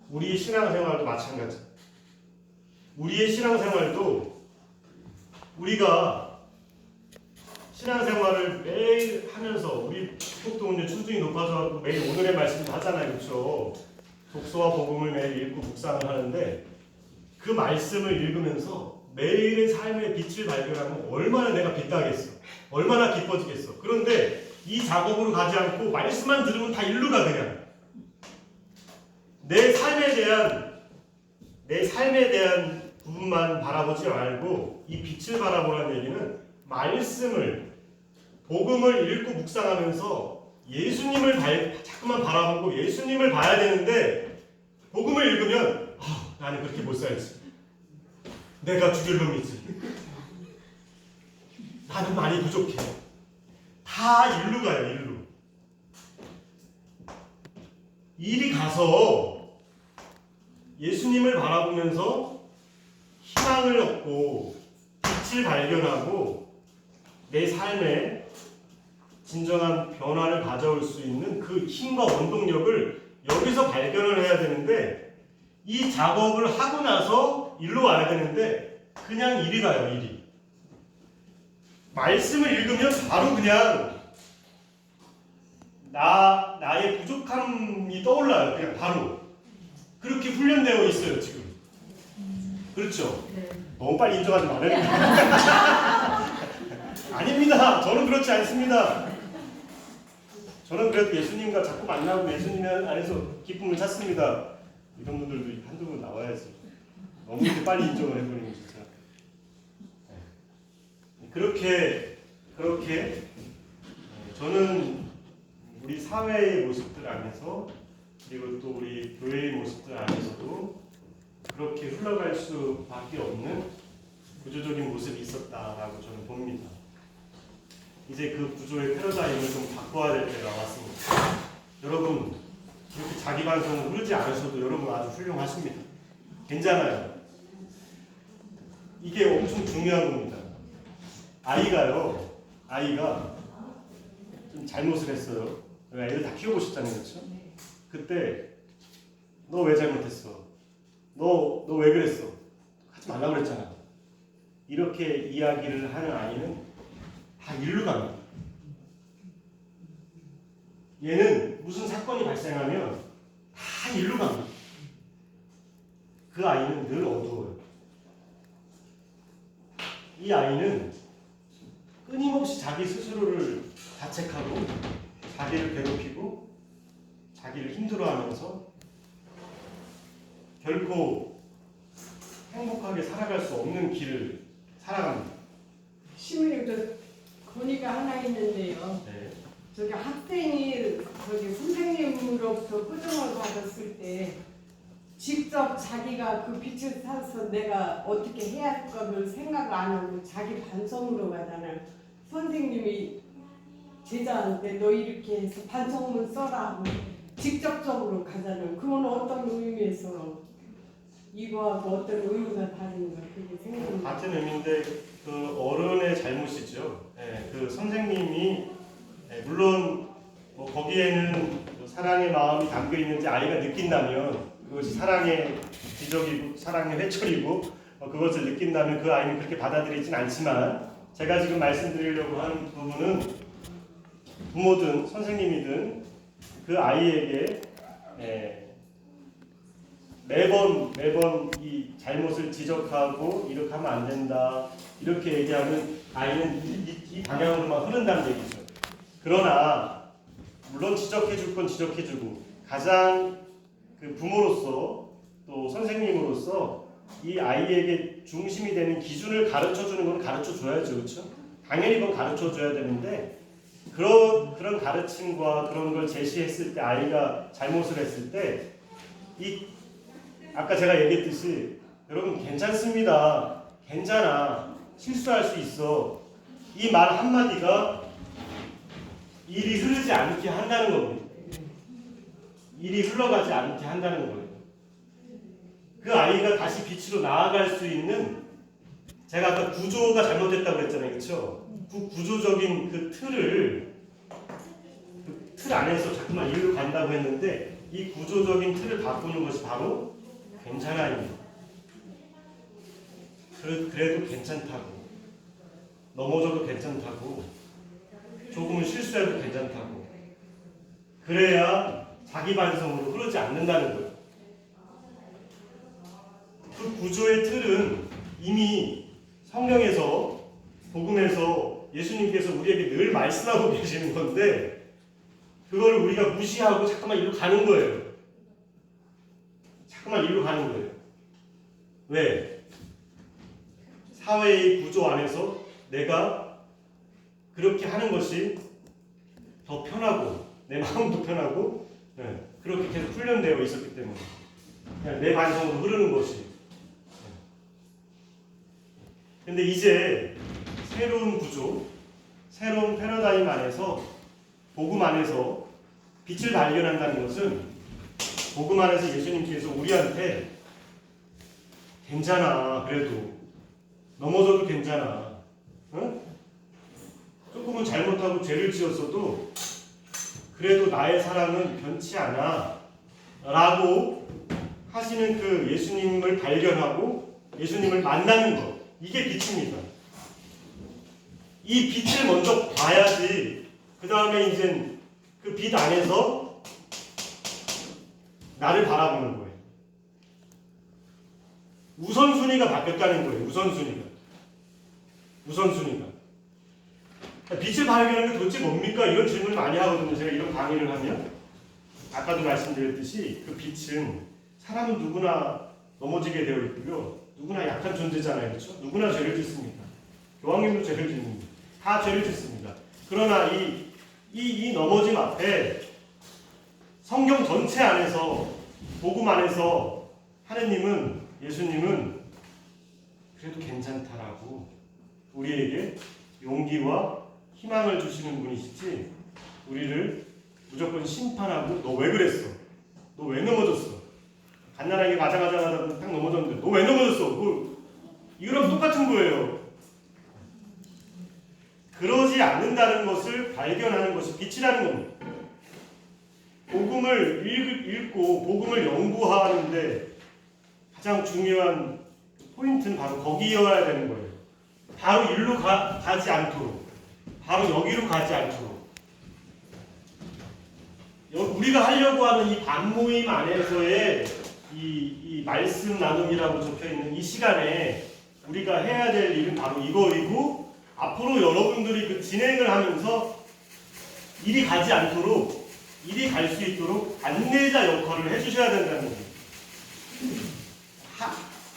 우리의 신앙생활도 마찬가지. 우리의 신앙생활도 우리가 신앙생활을 매일 하면서 우리 축복도 이제 수준이 높아서 매일 오늘의 말씀도 하잖아요, 그렇죠? 독서와 복음을 매일 읽고 묵상을 하는데 그 말씀을 읽으면서 매일의 삶의 빛을 발견하면 얼마나 내가 빛나겠어, 얼마나 기뻐지겠어. 그런데 이 작업으로 가지 않고 말씀만 들으면 다 일로 가 그냥. 내 삶에 대한 부분만 바라보지 말고 이 빛을 바라보라는 얘기는 말씀을 복음을 읽고 묵상하면서 예수님을 자꾸만 바라보고 예수님을 봐야 되는데 복음을 읽으면 나는 그렇게 못 살지. 내가 죽일 놈이지. 나는 많이 부족해. 다 일로 가요, 일로. 이리 가서 예수님을 바라보면서 희망을 얻고 빛을 발견하고 내 삶에 진정한 변화를 가져올 수 있는 그 힘과 원동력을 여기서 발견을 해야 되는데 이 작업을 하고 나서 일로 와야 되는데 그냥 이리 가요, 이리. 말씀을 읽으면 바로 그냥 나의 부족함이 떠올라요. 그냥 바로. 그렇게 훈련되어 있어요, 지금. 그렇죠? 네. 너무 빨리 인정하지 말아요. 아닙니다. 저는 그렇지 않습니다. 저는 그래도 예수님과 자꾸 만나고 예수님 안에서 기쁨을 찾습니다. 이런 분들도 한두 분 나와야지. 너무 이렇게 빨리 인정을 해버리면 진짜. 그렇게 저는 우리 사회의 모습들 안에서 그리고 또 우리 교회의 모습들 안에서도 그렇게 흘러갈 수밖에 없는 구조적인 모습이 있었다라고 저는 봅니다. 이제 그 구조의 패러다임을 좀 바꿔야 될 때가 왔습니다. 여러분 이렇게 자기 반성을 흐르지 않으셔도 여러분 아주 훌륭하십니다. 괜찮아요. 이게 엄청 중요한 겁니다. 아이가 좀 잘못을 했어요. 애들 다 키워보셨잖아요, 그렇죠? 그때 너 왜 잘못했어? 너 왜 그랬어? 하지 말라고 그랬잖아. 이렇게 이야기를 하는 아이는 다 일로 갑니다. 얘는 무슨 사건이 발생하면 다 일로 갑니다. 그 아이는 늘 어두워요. 이 아이는 끊임없이 자기 스스로를 자책하고 자기를 괴롭히고 자기를 힘들어하면서 결코 행복하게 살아갈 수 없는 길을 살아갑니다. 시민님도 건의가 하나 있는데요. 네. 저기 학생이 선생님으로부터 꾸중을 받았을 때 직접 자기가 그 빛을 타서 내가 어떻게 해야 할 거를 생각을 안 하고 자기 반성으로 가잖아요. 선생님이 제자한테 너 이렇게 해서 반성문 써라 하고 직접적으로 가잖아요. 그건 어떤 의미에서 이거하고 어떤 의미가 다른가 그게 생각이 같은 의미인데 그 어른의 잘못이죠. 예, 그 선생님이 물론 뭐 거기에는 사랑의 마음이 담겨 있는지 아이가 느낀다면 그것이 사랑의 기적이고 사랑의 회초리고 그것을 느낀다면 그 아이는 그렇게 받아들이진 않지만 제가 지금 말씀드리려고 하는 부분은 부모든 선생님이든 그 아이에게 매번 이 잘못을 지적하고 이렇게 하면 안 된다 이렇게 얘기하면 아이는 이 방향으로만 흐른다는 얘기죠. 그러나 물론 지적해줄 건 지적해주고 가장 그 부모로서 또 선생님으로서 이 아이에게 중심이 되는 기준을 가르쳐주는 건 가르쳐줘야죠, 그렇죠? 당연히 그건 가르쳐줘야 되는데 그런 가르침과 그런 걸 제시했을 때 아이가 잘못을 했을 때 이 아까 제가 얘기했듯이 여러분 괜찮습니다. 괜찮아. 실수할 수 있어. 이 말 한마디가 일이 흐르지 않게 한다는 겁니다. 일이 흘러가지 않게 한다는 거예요. 그 아이가 다시 빛으로 나아갈 수 있는 제가 아까 구조가 잘못됐다고 그랬잖아요. 그렇죠? 그 구조적인 그 틀을 그 틀 안에서 자꾸만 일로 간다고 했는데 이 구조적인 틀을 바꾸는 것이 바로 괜찮아입니다. 그래도 괜찮다고 넘어져도 괜찮다고 조금은 실수해도 괜찮다고 그래야 자기 반성으로 흐르지 않는다는 거예요. 그 구조의 틀은 이미 성경에서 복음에서 예수님께서 우리에게 늘 말씀하고 계시는 건데 그걸 우리가 무시하고 자꾸만 이리로 가는 거예요. 자꾸만 이리로 가는 거예요. 왜? 사회의 구조 안에서 내가 그렇게 하는 것이 더 편하고 내 마음도 편하고 그렇게 계속 훈련되어 있었기 때문에 그냥 내 반성으로 흐르는 것이. 근데 이제 새로운 구조, 새로운 패러다임 안에서 복음 안에서 빛을 발견한다는 것은 복음 안에서 예수님께서 우리한테 괜찮아 그래도 넘어져도 괜찮아 응? 조금은 잘못하고 죄를 지었어도 그래도 나의 사랑은 변치 않아 라고 하시는 그 예수님을 발견하고 예수님을 만나는 것 이게 빛입니다. 이 빛을 먼저 봐야지 그 다음에 이제 그 빛 안에서 나를 바라보는 거예요. 우선순위가 바뀌었다는 거예요. 우선순위가. 빛을 발견하는 게 도대체 뭡니까? 이런 질문을 많이 하거든요. 제가 이런 강의를 하면. 아까도 말씀드렸듯이 그 빛은 사람은 누구나 넘어지게 되어 있고요. 누구나 약한 존재잖아요. 그렇죠? 누구나 죄를 짓습니다. 교황님도 죄를 짓습니다. 다 죄를 짓습니다. 그러나 이 넘어짐 앞에 성경 전체 안에서 복음 안에서 하느님은 예수님은 그래도 괜찮다라고 우리에게 용기와 희망을 주시는 분이시지 우리를 무조건 심판하고 너 왜 그랬어? 너 왜 넘어졌어? 갓난아기 가자 딱 넘어졌는데 너 왜 넘어졌어? 이거랑 똑같은 거예요. 그러지 않는다는 것을 발견하는 것이 빛이라는 겁니다. 복음을 읽고 복음을 연구하는데 가장 중요한 포인트는 바로 거기여야 되는 거예요. 바로 일로 가지 않도록 바로 여기로 가지 않도록 우리가 하려고 하는 이 반모임 안에서의 이 말씀 나눔이라고 적혀있는 이 시간에 우리가 해야 될 일은 바로 이거이고 앞으로 여러분들이 그 진행을 하면서 일이 가지 않도록 일이 갈 수 있도록 안내자 역할을 해주셔야 된다는 거예요.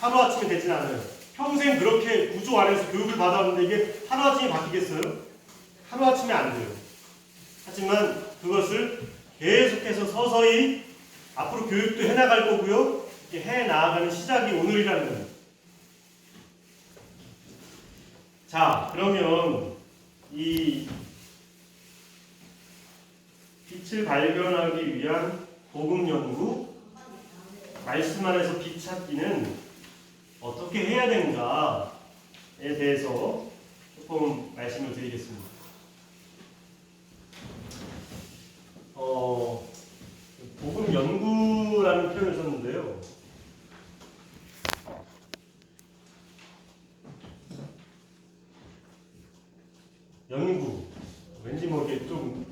하루아침에 되진 않아요. 평생 그렇게 구조 안에서 교육을 받았는데 이게 하루아침에 바뀌겠어요? 하루아침에 안 돼요. 하지만 그것을 계속해서 서서히 앞으로 교육도 해나갈 거고요. 해나가는 시작이 오늘이라는 거예요. 자, 그러면 이 빛을 발견하기 위한 복음 연구, 말씀 안에서 빛 찾기는 어떻게 해야 되는가? 대해서 조금 말씀을 드리겠습니다. 복음 연구라는 표현을 썼는데요. 연구, 왠지 뭐 이렇게 좀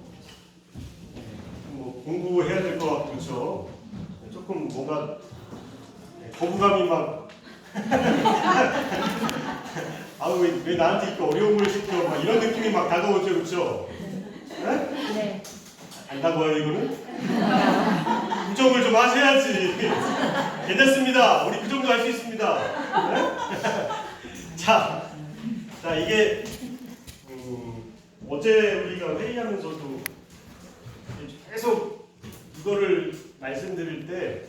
뭐 공부해야 될 것 같고 그렇죠. 조금 뭔가 거부감이 막 아우 왜 나한테 이렇게 어려운 걸 시켜 막 이런 느낌이 막 다가오죠, 그렇죠? 네. 안다고요 이거는? 부정을 좀 하셔야지. 괜찮습니다. 우리 그 정도 할 수 있습니다. 네? 자 이게 어제 우리가 회의하면서도 계속 이거를 말씀드릴 때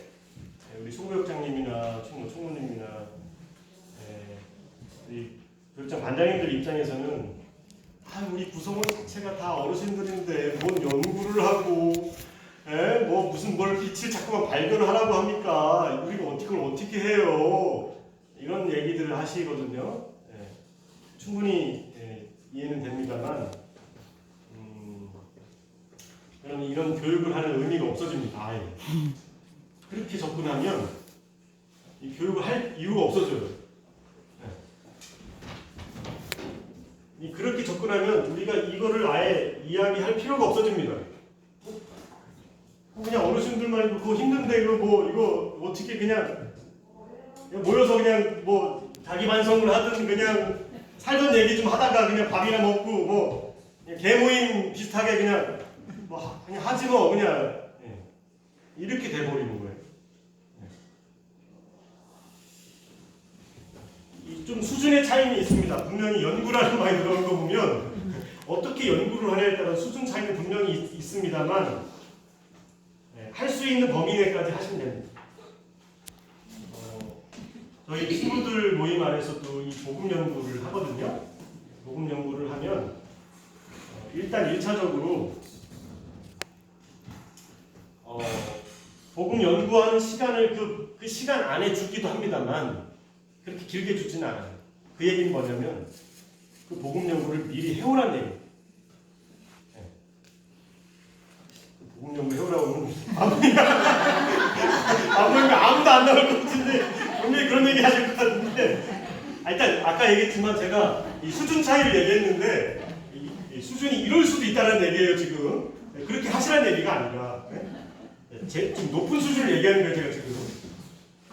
우리 송구역장님이나 총무님이나 우리 교육장 반장님들 입장에서는 우리 구성원 자체가 다 어르신들인데 뭔 연구를 하고 뭐 무슨 뭘 빛을 자꾸만 발견하라고 합니까? 우리가 어떻게 해요? 이런 얘기들을 하시거든요. 충분히 이해는 됩니다만 이런 교육을 하는 의미가 없어집니다. 아예. 그렇게 접근하면 이 교육을 할 이유가 없어져요. 그렇게 접근하면 우리가 이거를 아예 이야기할 필요가 없어집니다. 그냥 어르신들만 있고 그거 힘든데 이거 어떻게 그냥 모여서 그냥 뭐 자기 반성을 하든 그냥 살던 얘기 좀 하다가 그냥 밥이나 먹고 뭐 개모임 비슷하게 그냥 그냥 하지 뭐 그냥 이렇게 돼버리는 거예요. 좀 수준의 차이는 있습니다. 분명히 연구라는 말이 들어간 거 보면 어떻게 연구를 하냐에 따라 수준 차이는 분명히 있습니다만 할 수 있는 범위 내까지 하시면 됩니다. 저희 친구들 모임 안에서도 이 복음 연구를 하거든요. 복음 연구를 하면 일단 1차적으로 복음 연구하는 시간을 그 시간 안에 주기도 합니다만 그렇게 길게 주지는 않아요. 그 얘기는 뭐냐면 그 복음 연구를 미리 해오라는 얘기예요. 복음 연구 해오라고는 아무도 안 나올 것 같은데 분명히 그런 얘기 하실 것 같은데 일단 아까 얘기했지만 제가 이 수준 차이를 얘기했는데 이 수준이 이럴 수도 있다는 얘기예요. 지금 그렇게 하시라는 얘기가 아니라 좀 높은 수준을 얘기하는 거예요. 제가 지금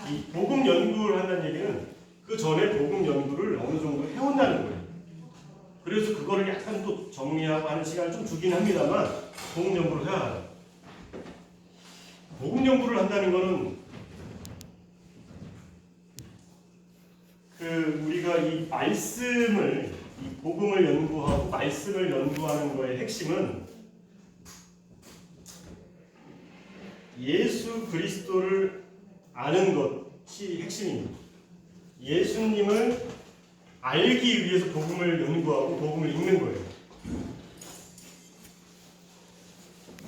이 복음 연구를 한다는 얘기는 그 전에 복음 연구를 어느 정도 해온다는 거예요. 그래서 그거를 약간 또 정리하고 하는 시간을 좀 주긴 합니다만 복음 연구를 해야 해요. 복음 연구를 한다는 거는 우리가 이 말씀을 이 복음을 연구하고 말씀을 연구하는 거의 핵심은 예수 그리스도를 아는 것이 핵심입니다. 예수님을 알기 위해서 복음을 연구하고 복음을 읽는 거예요.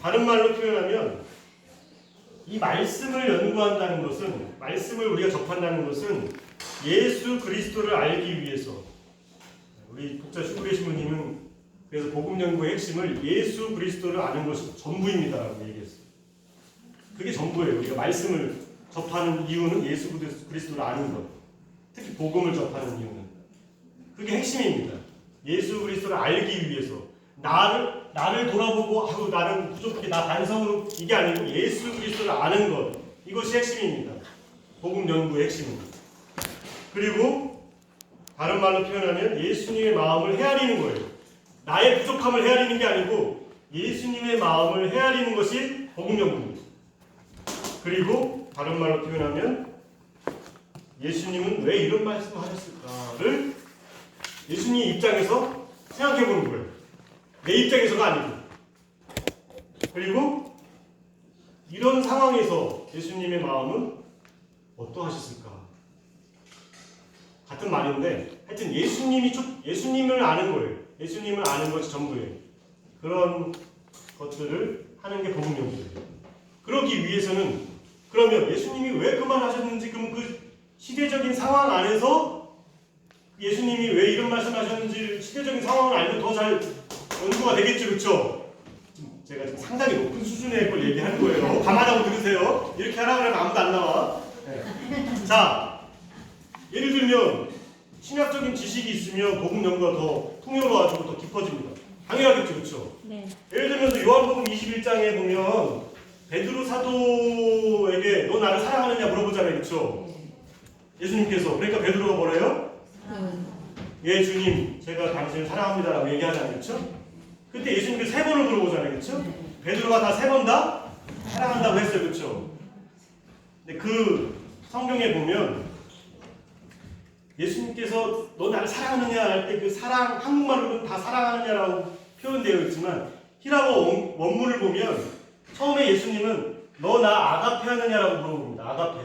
다른 말로 표현하면 이 말씀을 연구한다는 것은 말씀을 우리가 접한다는 것은 예수 그리스도를 알기 위해서 우리 독자 슈브레 신부님은 그래서 복음 연구의 핵심을 예수 그리스도를 아는 것이 전부입니다라고 얘기했어요. 그게 전부예요. 우리가 말씀을 접하는 이유는 예수 그리스도를 아는 것. 특히 복음을 접하는 이유는 그게 핵심입니다. 예수 그리스도를 알기 위해서 나를 돌아보고 나는 부족해 나 반성으로 이게 아니고 예수 그리스도를 아는 것 이것이 핵심입니다. 복음 연구의 핵심입니다. 그리고 다른 말로 표현하면 예수님의 마음을 헤아리는 거예요. 나의 부족함을 헤아리는 게 아니고 예수님의 마음을 헤아리는 것이 복음 연구입니다. 그리고 다른 말로 표현하면 예수님은 왜 이런 말씀을 하셨을까를 예수님 입장에서 생각해 보는 거예요. 내 입장에서가 아니고. 그리고 이런 상황에서 예수님의 마음은 어떠하셨을까? 같은 말인데 하여튼 예수님을 아는 거예요. 예수님을 아는 것이 전부예요. 그런 것들을 하는 게 복음 연구예요. 그러기 위해서는 그러면 예수님이 왜 그 말 하셨는지 그럼 그 시대적인 상황 안에서 예수님이 왜 이런 말씀하셨는지 시대적인 상황을 알면 더 잘 연구가 되겠죠, 그렇죠? 제가 지금 상당히 높은 수준의 걸 얘기하는 거예요. 감안하고 들으세요. 이렇게 하라 그러면 아무도 안 나와. 네. 자, 예를 들면 신학적인 지식이 있으면 복음 연구가 더 풍요로워지고 더 깊어집니다. 당연하겠죠, 그렇죠? 네. 예를 들면 요한복음 21장에 보면 베드로 사도에게 너 나를 사랑하느냐 물어보잖아요, 그렇죠? 예수님께서 그러니까 베드로가 뭐래요? 예 주님, 제가 당신을 사랑합니다라고 얘기하잖아요, 그렇죠? 그때 예수님께서 3번을 물어보잖아요, 그렇죠? 베드로가 다 3번 다 사랑한다고 했어요, 그렇죠? 근데 그 성경에 보면 예수님께서 너 나를 사랑하느냐 할 때 그 사랑, 한국말로는 다 사랑하느냐라고 표현되어 있지만 히라보 원문을 보면 처음에 예수님은 너 나 아가페 하느냐라고 물어봅니다. 아가페.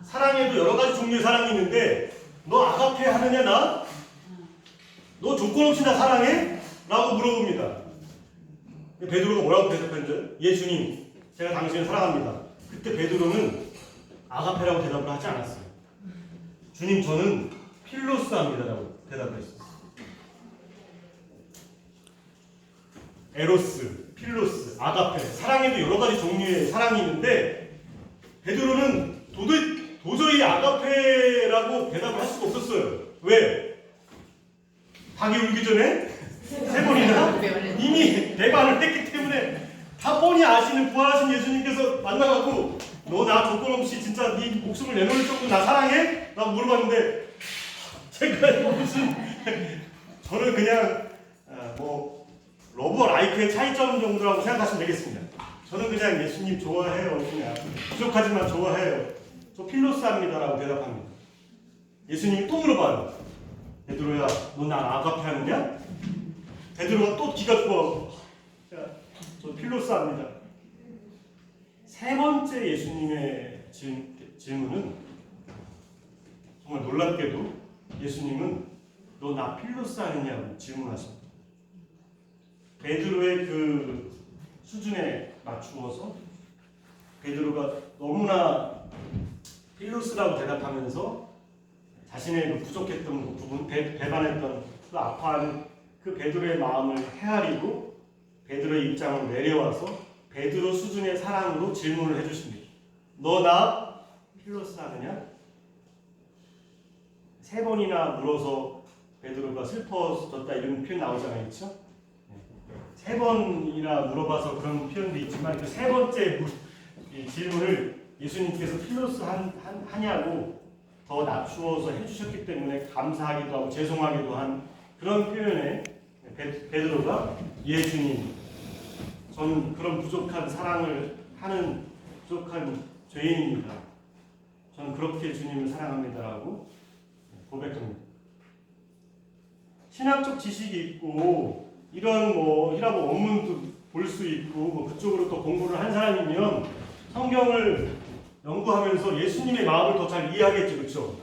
사랑에도 여러 가지 종류의 사랑이 있는데 너 아가페 하느냐 나? 너 조건 없이 나 사랑해? 라고 물어봅니다. 베드로가 뭐라고 대답했죠? 예 주님, 제가 당신을 사랑합니다. 그때 베드로는 아가페라고 대답을 하지 않았어요. 주님, 저는 필로스 합니다라고 대답을 했어요. 에로스, 필로스, 아가페, 사랑에도 여러 가지 종류의 사랑이 있는데 베드로는 도저히 아가페라고 대답을 할 수가 없었어요. 왜? 닭이 울기 전에 3번이나 이미 대반을 했기 때문에 다 뻔히 아시는 부활하신 예수님께서 만나갖고 너 나 조건 없이 진짜 네 목숨을 내놓을 정도 나 사랑해? 라고 물어봤는데 제가 이거 무슨 저는 그냥 뭐 러브와 라이크의 차이점 정도라고 생각하시면 되겠습니다. 저는 그냥 예수님 좋아해요. 그냥 부족하지만 좋아해요. 저 필로스합니다라고 대답합니다. 예수님이 또 물어봐요. 베드로야, 너 나 아가페 하느냐? 베드로가 또 기가 죽어. 저 필로스합니다. 3번째 예수님의 질문은 정말 놀랍게도 예수님은 너 나 필로스 하느냐고 질문하십니다. 베드로의 그 수준에 맞추어서 베드로가 너무나 필로스라고 대답하면서 자신의 그 부족했던 그 부분, 배반했던 그 아파하는 그 베드로의 마음을 헤아리고 베드로의 입장으로 내려와서 베드로 수준의 사랑으로 질문을 해주십니다. 너 나 필로스 하느냐? 3번이나 물어서 베드로가 슬퍼졌다 이런 표현 나오잖아요, 그렇죠? 3번이나 물어봐서 그런 표현도 있지만 그 3번째 질문을 예수님께서 필로스 하냐고 더 낮추어서 해주셨기 때문에 감사하기도 하고 죄송하기도 한 그런 표현에 베드로가 예 주님, 저는 그런 부족한 사랑을 하는 부족한 죄인입니다. 저는 그렇게 주님을 사랑합니다라고 고백합니다. 신학적 지식이 있고 이런 뭐 히라보 원문도 볼 수 있고 뭐 그쪽으로 또 공부를 한 사람이면 성경을 연구하면서 예수님의 마음을 더 잘 이해하겠죠, 그렇죠?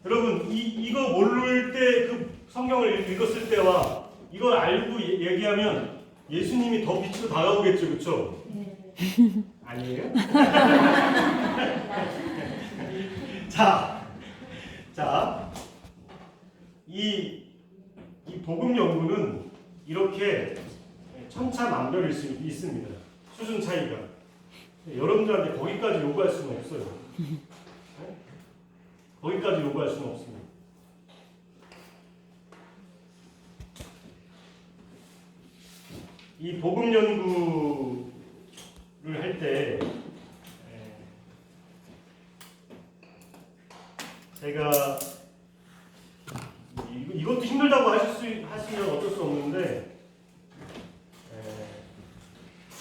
여러분 이거 모를 때 그 성경을 읽었을 때와 이걸 알고 얘기하면 예수님이 더 빛으로 다가오겠죠, 그렇죠? 아니에요? 이 복음 연구는 이렇게 천차만별일 수 있습니다. 수준 차이가. 여러분들한테 거기까지 요구할 수는 없어요. 거기까지 요구할 수는 없습니다. 이 복음 연구를 할 때 제가 이것도 힘들다고 하시면 어쩔 수 없는데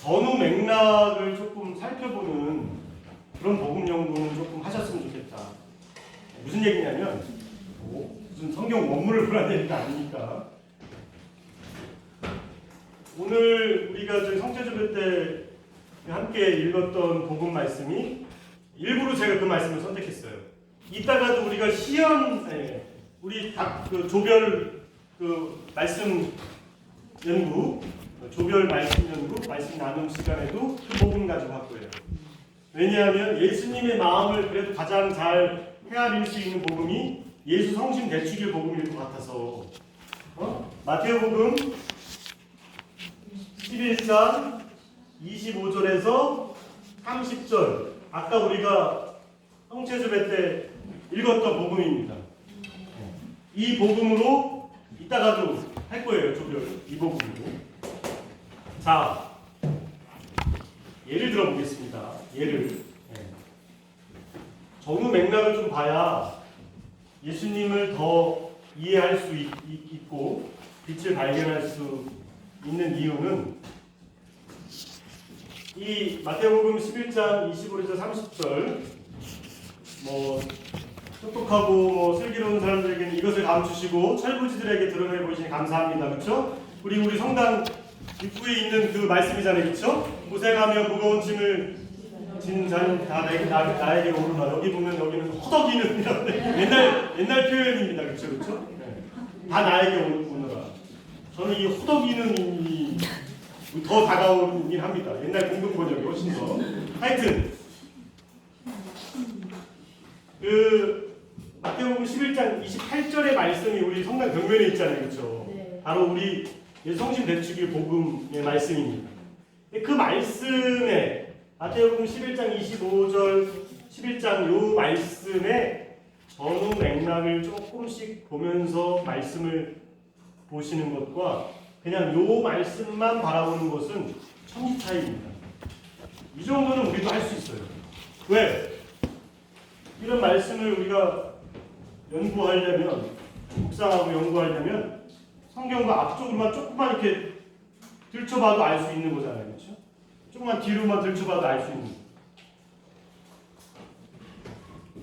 전후 맥락을 조금 살펴보는 그런 복음 연구는 조금 하셨으면 좋겠다. 무슨 얘기냐면 무슨 성경 원문을 보라는 얘기가 아니니까 오늘 우리가 저희 성체조회 때 함께 읽었던 복음 말씀이 일부러 제가 그 말씀을 선택했어요. 이따가도 우리가 우리 각 그 조별 그 말씀 연구, 조별 말씀 연구, 말씀 나눔 시간에도 그 복음 가지고 할 거예요. 왜냐하면 예수님의 마음을 그래도 가장 잘 헤아릴 수 있는 복음이 예수 성심 대축일 복음일 것 같아서 마태복음 11장 25절에서 30절 아까 우리가 형체수배 때 읽었던 복음입니다. 이 복음으로 이따가도 할 거예요. 조별 이 복음으로. 자, 예를 들어보겠습니다. 예를 전후 맥락을 좀 봐야 예수님을 더 이해할 수 있고 빛을 발견할 수 있는 이유는 이 마태복음 11장 25절에서 30절 뭐 똑똑하고 뭐 슬기로운 사람들에게는 이것을 감추시고 철부지들에게 드러내 보이시니 감사합니다. 그렇죠? 우리 성당 입구에 있는 그 말씀이잖아요. 그렇죠? 고생하며 무거운 짐을 진 자는 다 나에게 오르나. 여기 보면 여기는 허덕이는 옛날 표현입니다. 그렇죠? 그렇죠? 네. 다 나에게 오르라. 저는 이 허덕이는이 더 다가오긴 합니다. 옛날 공동 번역이 훨씬 더. 하여튼 그 마태복음 11장 28절의 말씀이 우리 성당 벽면에 있잖아요. 그렇죠? 네. 바로 우리 성심 대축일 복음의 말씀입니다. 그 말씀에 마태복음 11장 25절 11장 요 말씀에 전후 맥락을 조금씩 보면서 말씀을 보시는 것과 그냥 요 말씀만 바라보는 것은 천지 차이입니다. 이 정도는 우리도 할 수 있어요. 왜? 이런 말씀을 우리가 연구하려면, 묵상하고 연구하려면 성경과 앞쪽으로만 조금만 이렇게 들춰봐도 알 수 있는 거잖아요. 그렇죠? 조금만 뒤로만 들춰봐도 알 수 있는 거.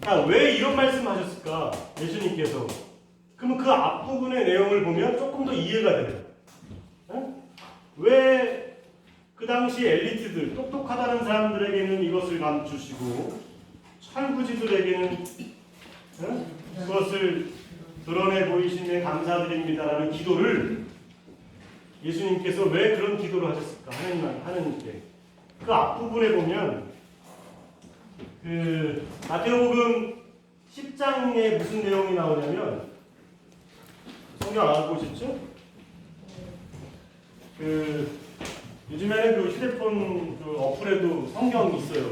자, 왜 이런 말씀을 하셨을까? 예수님께서. 그러면 그 앞부분의 내용을 보면 조금 더 이해가 돼요. 왜 그 당시 엘리트들, 똑똑하다는 사람들에게는 이것을 감추시고 철부지들에게는 그것을 드러내 보이시네 감사드립니다라는 기도를 예수님께서 왜 그런 기도를 하셨을까? 하느님께. 그 앞부분에 보면 그 마태복음 10장에 무슨 내용이 나오냐면 성경 안 보셨죠? 요즘에는 그 휴대폰 그 어플에도 성경이 있어요.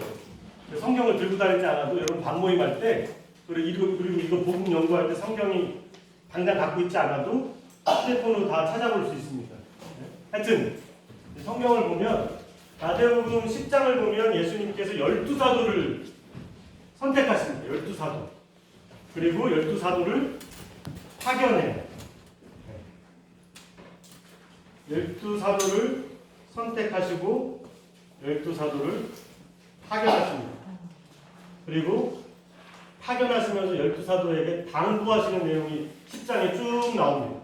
성경을 들고 다니지 않아도 여러분 반모임 할 때 그리고 이거 복음 연구할 때 성경이 당장 갖고 있지 않아도 휴대폰으로 다 찾아볼 수 있습니다. 하여튼 성경을 보면 마태복음 10장을 보면 예수님께서 12사도를 선택하십니다. 12사도. 그리고 12사도를 파견해요. 12사도를 선택하시고 12사도를 파견하십니다. 그리고 파견하시면서 12사도에게 당부하시는 내용이 10장에 쭉 나옵니다.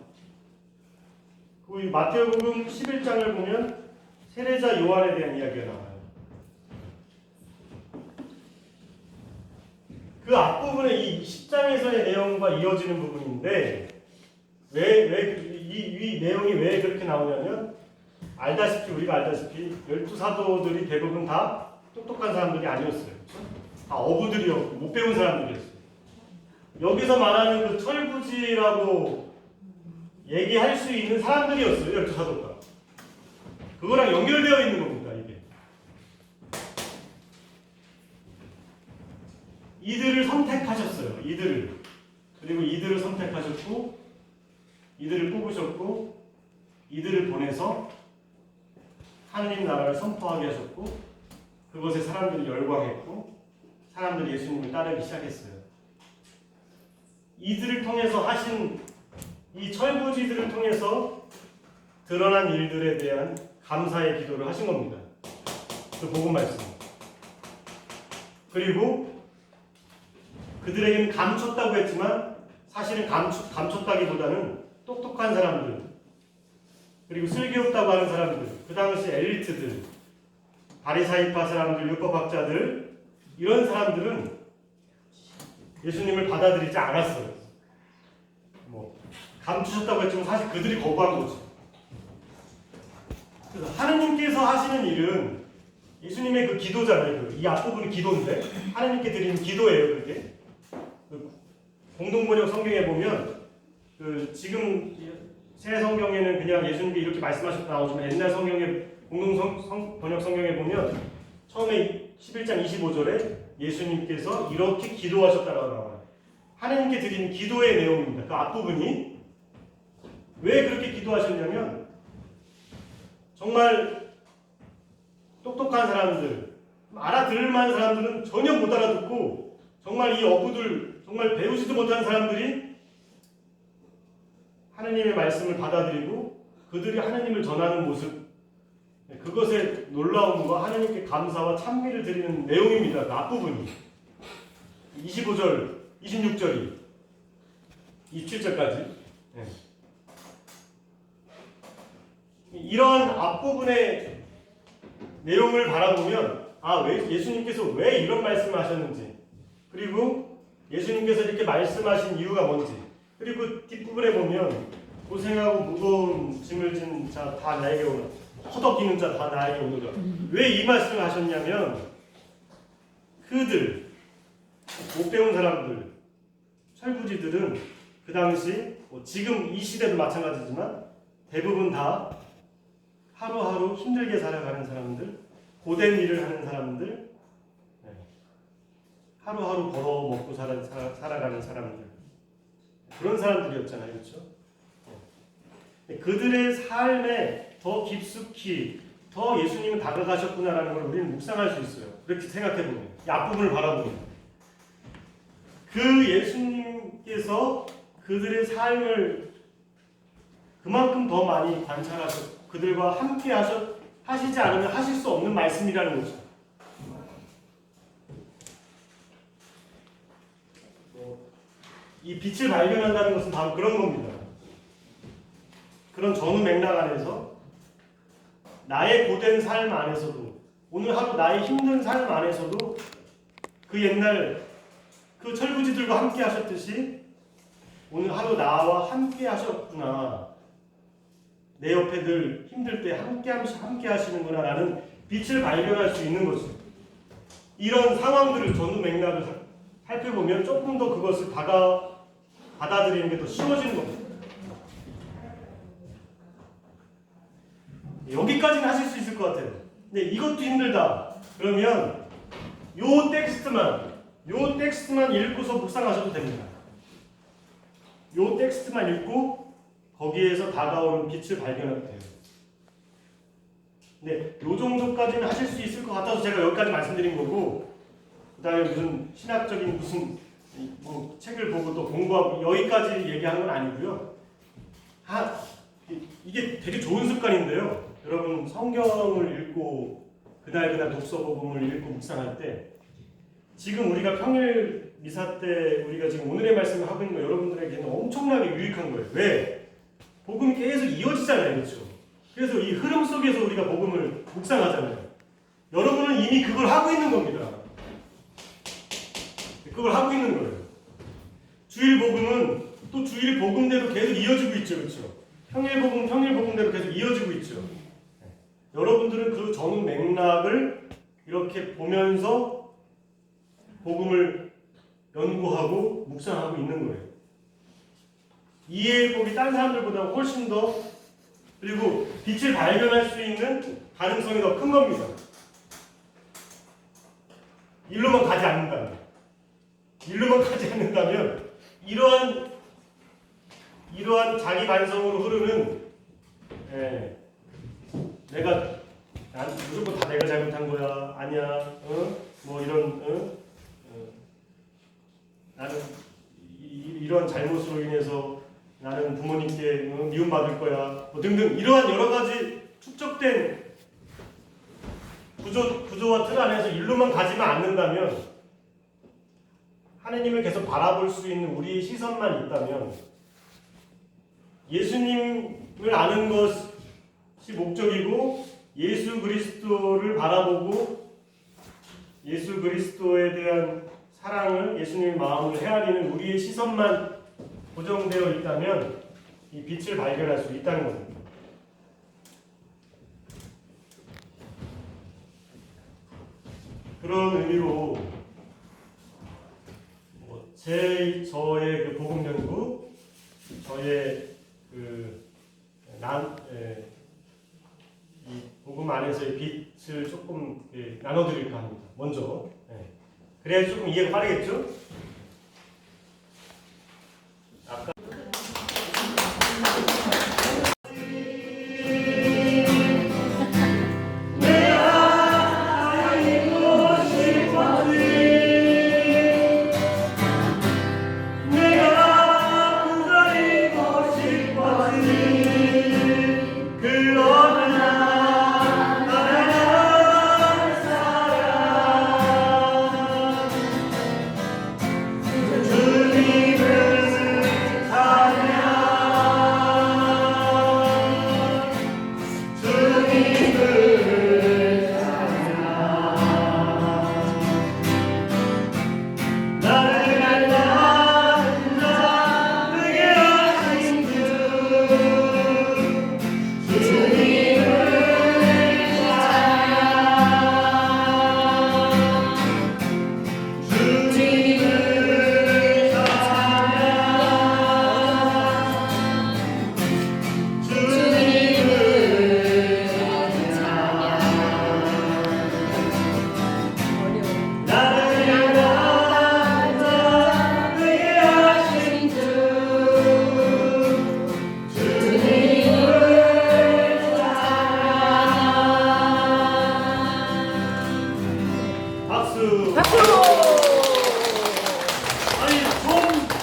그리고 이 마태복음 11장을 보면 세례자 요한에 대한 이야기가 나와요. 그 앞부분에 이 10장에서의 내용과 이어지는 부분인데 이 내용이 왜 그렇게 나오냐면 우리가 알다시피 12사도들이 대부분 다 똑똑한 사람들이 아니었어요. 다 어부들이었고 못 배운 사람들이었어요. 여기서 말하는 그 철부지라고 얘기할 수 있는 사람들이었어요. 12사도가. 그거랑 연결되어 있는 겁니다. 이게. 이들을 선택하셨어요. 그리고 이들을 선택하셨고 이들을 뽑으셨고 이들을 보내서 하느님 나라를 선포하게 하셨고 그것에 사람들이 열광했고 사람들이 예수님을 따르기 시작했어요. 이들을 통해서 하신 이 철부지들을 통해서 드러난 일들에 대한 감사의 기도를 하신 겁니다. 그 복음 말씀. 그리고 그들에게는 감췄다고 했지만 사실은 감췄다기보다는 똑똑한 사람들 그리고 슬기롭다고 하는 사람들 그 당시 엘리트들 바리사이파 사람들 율법학자들 이런 사람들은 예수님을 받아들이지 않았어요. 감추셨다고 했지만 사실 그들이 거부한 거죠. 그래서 하느님께서 하시는 일은 예수님의 그 기도잖아요. 이 앞부분이 기도인데 하느님께 드리는 기도예요. 그게 공동번역 성경에 보면 지금 새 성경에는 그냥 예수님께 이렇게 말씀하셨다 나오지만 옛날 성경에 번역 성경에 보면 처음에 11장 25절에 예수님께서 이렇게 기도하셨다라고 나와요. 하나님께 드리는 기도의 내용입니다. 그 앞부분이 왜 그렇게 기도하셨냐면 정말 똑똑한 사람들, 알아들을 만한 사람들은 전혀 못 알아듣고 정말 이 어부들, 정말 배우지도 못한 사람들이 하나님의 말씀을 받아들이고 그들이 하나님을 전하는 모습, 그것에 놀라움과 하나님께 감사와 찬미를 드리는 내용입니다. 그 앞부분이 25절, 26절이 27절까지 이런 앞부분의 내용을 바라보면 왜 예수님께서 왜 이런 말씀을 하셨는지, 그리고 예수님께서 이렇게 말씀하신 이유가 뭔지, 그리고 뒷부분에 보면 고생하고 무거운 짐을 진 자 다 나에게 오라, 허덕이는 자 다 나에게 오느라. 왜 이 말씀을 하셨냐면 그들, 못 배운 사람들, 철부지들은 그 당시 지금 이 시대도 마찬가지지만 대부분 다 하루하루 힘들게 살아가는 사람들, 고된 일을 하는 사람들, 하루하루 벌어먹고 살아가는 사람들, 그런 사람들이었잖아요. 그렇죠? 그들의 삶에 더 깊숙이 더 예수님은 다가가셨구나라는 걸 우리는 묵상할 수 있어요. 그렇게 생각해보면, 이 앞부분을 바라보면 그 예수님께서 그들의 삶을 그만큼 더 많이 관찰하셨고 그들과 함께 하시지 않으면 하실 수 없는 말씀이라는 거죠. 이 빛을 발견한다는 것은 바로 그런 겁니다. 그런 전후 맥락 안에서 나의 고된 삶 안에서도, 오늘 하루 나의 힘든 삶 안에서도 그 옛날 그 철부지들과 함께 하셨듯이 오늘 하루 나와 함께 하셨구나, 내 옆에 늘 힘들 때 함께 하시는구나 라는 빛을 발견할 수 있는 거죠. 이런 상황들을, 전후 맥락을 살펴보면 조금 더 그것을 받아들이는 게 더 쉬워지는 겁니다. 여기까지는 하실 수 있을 것 같아요. 근데 이것도 힘들다 그러면 요 텍스트만 읽고서 묵상하셔도 됩니다. 요 텍스트만 읽고 거기에서 다가오는 빛을 발견하게 돼요. 근데 요 정도까지는 하실 수 있을 것 같아서 제가 여기까지 말씀드린 거고, 그 다음에 무슨 신학적인 책을 보고 또 공부하고 여기까지 얘기하는 건 아니고요. 이게 되게 좋은 습관인데요. 여러분 성경을 읽고 그날 독서 복음을 읽고 묵상할 때, 지금 우리가 평일 미사 때 우리가 지금 오늘의 말씀을 하고 있는 거 여러분들에게는 엄청나게 유익한 거예요. 왜? 복음이 계속 이어지잖아요. 그렇죠? 그래서 이 흐름 속에서 우리가 복음을 묵상하잖아요. 여러분은 이미 그걸 하고 있는 겁니다. 그걸 하고 있는 거예요. 주일 복음은 또 주일 복음대로 계속 이어지고 있죠. 그렇죠? 평일 복음대로 계속 이어지고 있죠. 여러분들은 그 전후 맥락을 이렇게 보면서 복음을 연구하고 묵상하고 있는 거예요. 이해의 폭이 다른 사람들보다 훨씬 더, 그리고 빛을 발견할 수 있는 가능성이 더 큰 겁니다. 일로만 가지 않는다면 이러한 자기 반성으로 흐르는, 난 무조건 다 내가 잘못한 거야, 아니야, 나는 이런 잘못으로 인해서 나는 부모님께 미움받을 거야, 등등 이러한 여러 가지 축적된 구조와 틀 안에서 일로만 가지만 않는다면, 하나님을 계속 바라볼 수 있는 우리의 시선만 있다면, 예수님을 아는 것이 목적이고 예수 그리스도를 바라보고 예수 그리스도에 대한 사랑을, 예수님의 마음을 헤아리는 우리의 시선만 고정되어 있다면 이 빛을 발견할 수 있다는 겁니다. 그런 의미로 저의 그 복음 연구, 저의 이 복음 안에서의 빛을 조금 나눠드릴까 합니다. 먼저. 그래야 조금 이해가 빠르겠죠? 아까 박수! 아니 처음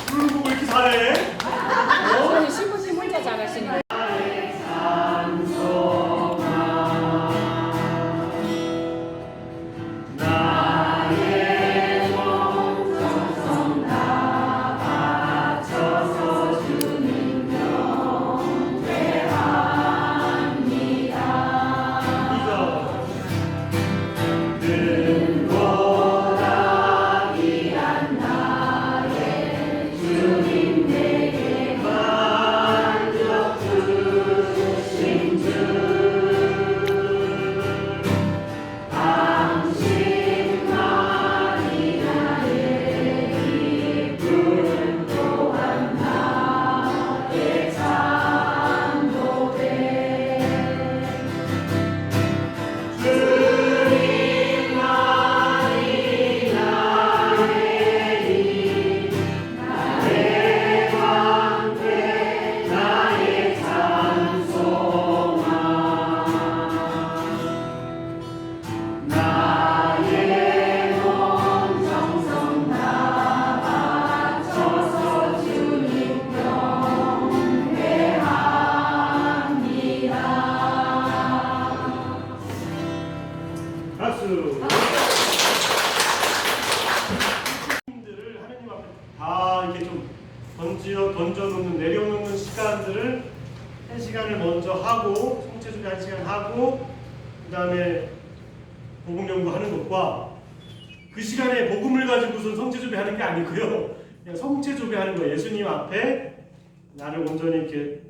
부르는 곡 왜 이렇게 잘해? 저는 신부님 혼자 잘하시는 박수! 들을 하나님 앞에 다 이렇게 좀 던져놓는, 내려놓는 시간들을 한 시간을 먼저 하고, 성체조배 한 시간 하고, 그 다음에 복음 연구하는 것과 그 시간에 복음을 가지고선 성체조배 하는 게 아니고요. 그냥 성체조배 하는 거예요. 예수님 앞에 나를 온전히 이렇게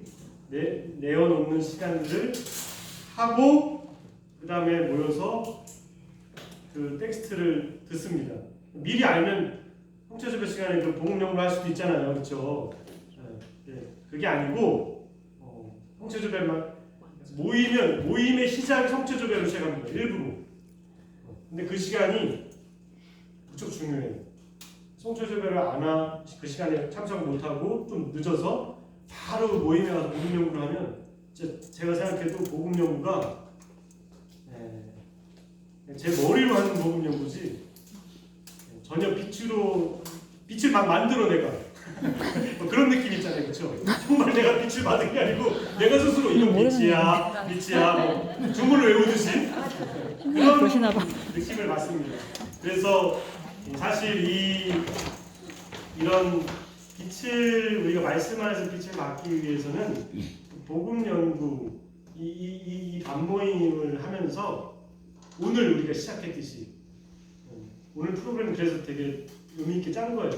내어놓는 시간들을 하고, 그 다음에 모여서 그 텍스트를 듣습니다. 미리 알면 성체조배 시간에 그 복음 연구를 할 수도 있잖아요, 그렇죠? 그게 아니고 성체조배만 모임의 시작이 성체조배로 시작합니다. 일부러. 근데 그 시간이 무척 중요해요. 성체조배를 그 시간에 참석 못하고 좀 늦어서 바로 모임에 가서 복음 연구를 하면 제가 생각해도 복음 연구가 제 머리로 하는 복음 연구지 전혀 빛을 막 만들어 내가 뭐 그런 느낌 있잖아요, 그렇죠? 정말 내가 빛을 받은 게 아니고 내가 스스로 이건 빛이야 뭐 주문을 외우듯이 그런 느낌을 받습니다. 그래서 사실 이런 빛을 우리가 말씀 안에서 빛을 받기 위해서는 복음 연구 이 반모임을 하면서 오늘 우리가 시작했듯이 오늘 프로그램 그래서 되게 의미 있게 짠 거예요.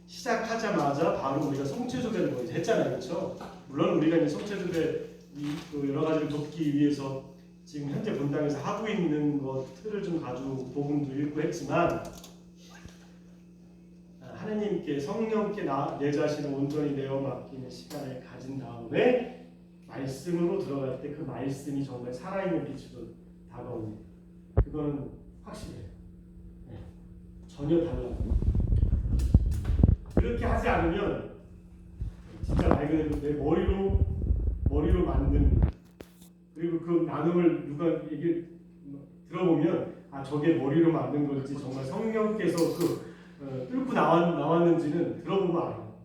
시작하자마자 바로 우리가 성체조배를 먼저 했잖아요, 그렇죠? 물론 우리가 이제 성체조배 여러 가지를 돕기 위해서 지금 현재 본당에서 하고 있는 것 틀을 좀 가지고 복음도 읽고 했지만 하느님께 성령께 내 자신을 온전히 내어 맡기는 시간을 가진 다음에 말씀으로 들어갈 때 그 말씀이 정말 살아있는 빛으로 다가옵니다. 그건 확실해요. 네. 전혀 달라요. 그렇게 하지 않으면 진짜 말 그대로 내 머리로 만든, 그리고 그 나눔을 누가 얘기 들어보면 아 저게 머리로 만든 건지 정말 성령께서 뚫고 나왔는지는 들어보면 알아요.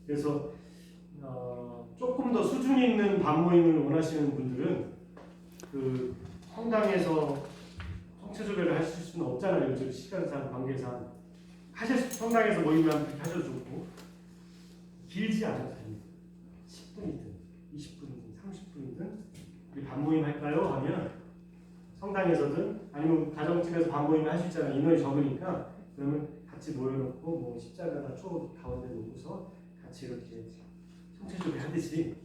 그래서 조금 더 수준 있는 반모임을 원하시는 분들은 그 성당에서 성체조배를 하실 수는 없잖아요. 요즘 시간상 관계상 성당에서 모이면 그렇게 하셔도 좋고 길지 않아도 됩니다. 10분이든 20분이든 30분이든 우리 반모임 할까요? 하면 성당에서든 아니면 가정집에서 반모임을 할 수 있잖아요. 인원이 적으니까 그러면 같이 모여놓고 뭐 십자가 초 가운데 놓고서 같이 이렇게 성체조배 하듯이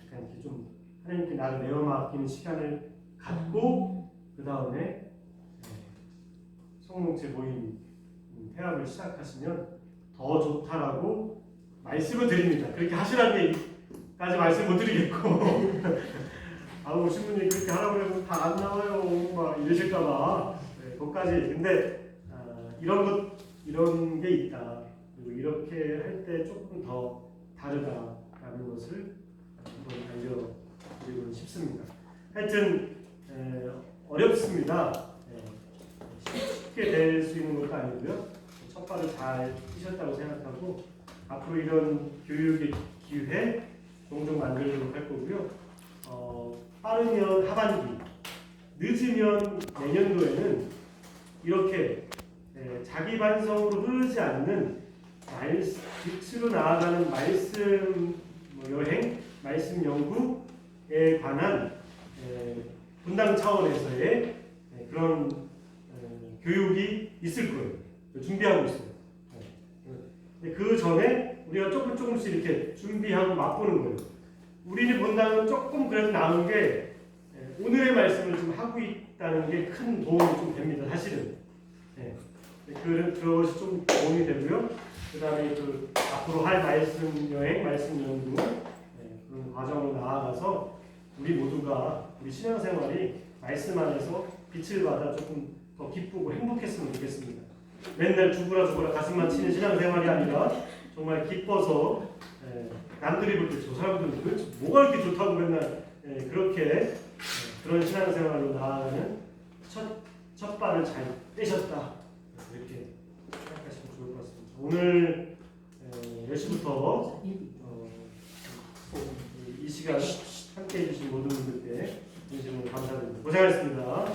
약간 이렇게 좀 하나님께 나를 내어 맡기는 시간을 갖고 그 다음에 성공체 모임 회합을 시작하시면 더 좋다라고 말씀을 드립니다. 그렇게 하시라는 얘기까지 말씀 못 드리겠고 아우 신부님 그렇게 하라고 해도 다 안 나와요 막 이러실까봐 그것까지. 근데 이런 게 있다. 그리고 이렇게 할 때 조금 더 다르다라는 것을 한번 알려드리고 싶습니다. 하여튼 어렵습니다. 쉽게 될 수 있는 것도 아니고요. 첫 발을 잘 뛰셨다고 생각하고 앞으로 이런 교육의 기회 종종 만들도록 할 거고요. 빠르면 하반기, 늦으면 내년도에는 이렇게 자기 반성으로 흐르지 않는 빛으로 나아가는 말씀 여행, 말씀 연구에 관한 분당 차원에서의 그런 교육이 있을 거예요. 준비하고 있어요. 그 전에 우리가 조금씩 이렇게 준비하고 맛보는 거예요. 우리는 본다면 조금 그래도 나은 게 오늘의 말씀을 좀 하고 있다는 게 큰 도움이 좀 됩니다. 사실은. 그것이 좀 도움이 되고요. 그 다음에 앞으로 할 말씀 여행, 말씀 연구 그런 과정으로 나아가서 우리 모두가 우리 신앙생활이 말씀 안에서 빛을 받아 조금 더 기쁘고 행복했으면 좋겠습니다. 맨날 죽으라 가슴만 치는 신앙생활이 아니라 정말 기뻐서 남들이 볼 때 저 사람들은 도대체 뭐가 이렇게 좋다고 맨날 그렇게 그런 신앙생활로 나아가는 첫 발을 잘 떼셨다. 이렇게 생각하시면 좋을 것 같습니다. 오늘 10시부터 이 시간 함께 해주신 모든 분들께 진심으로 감사드립니다. 고생하셨습니다.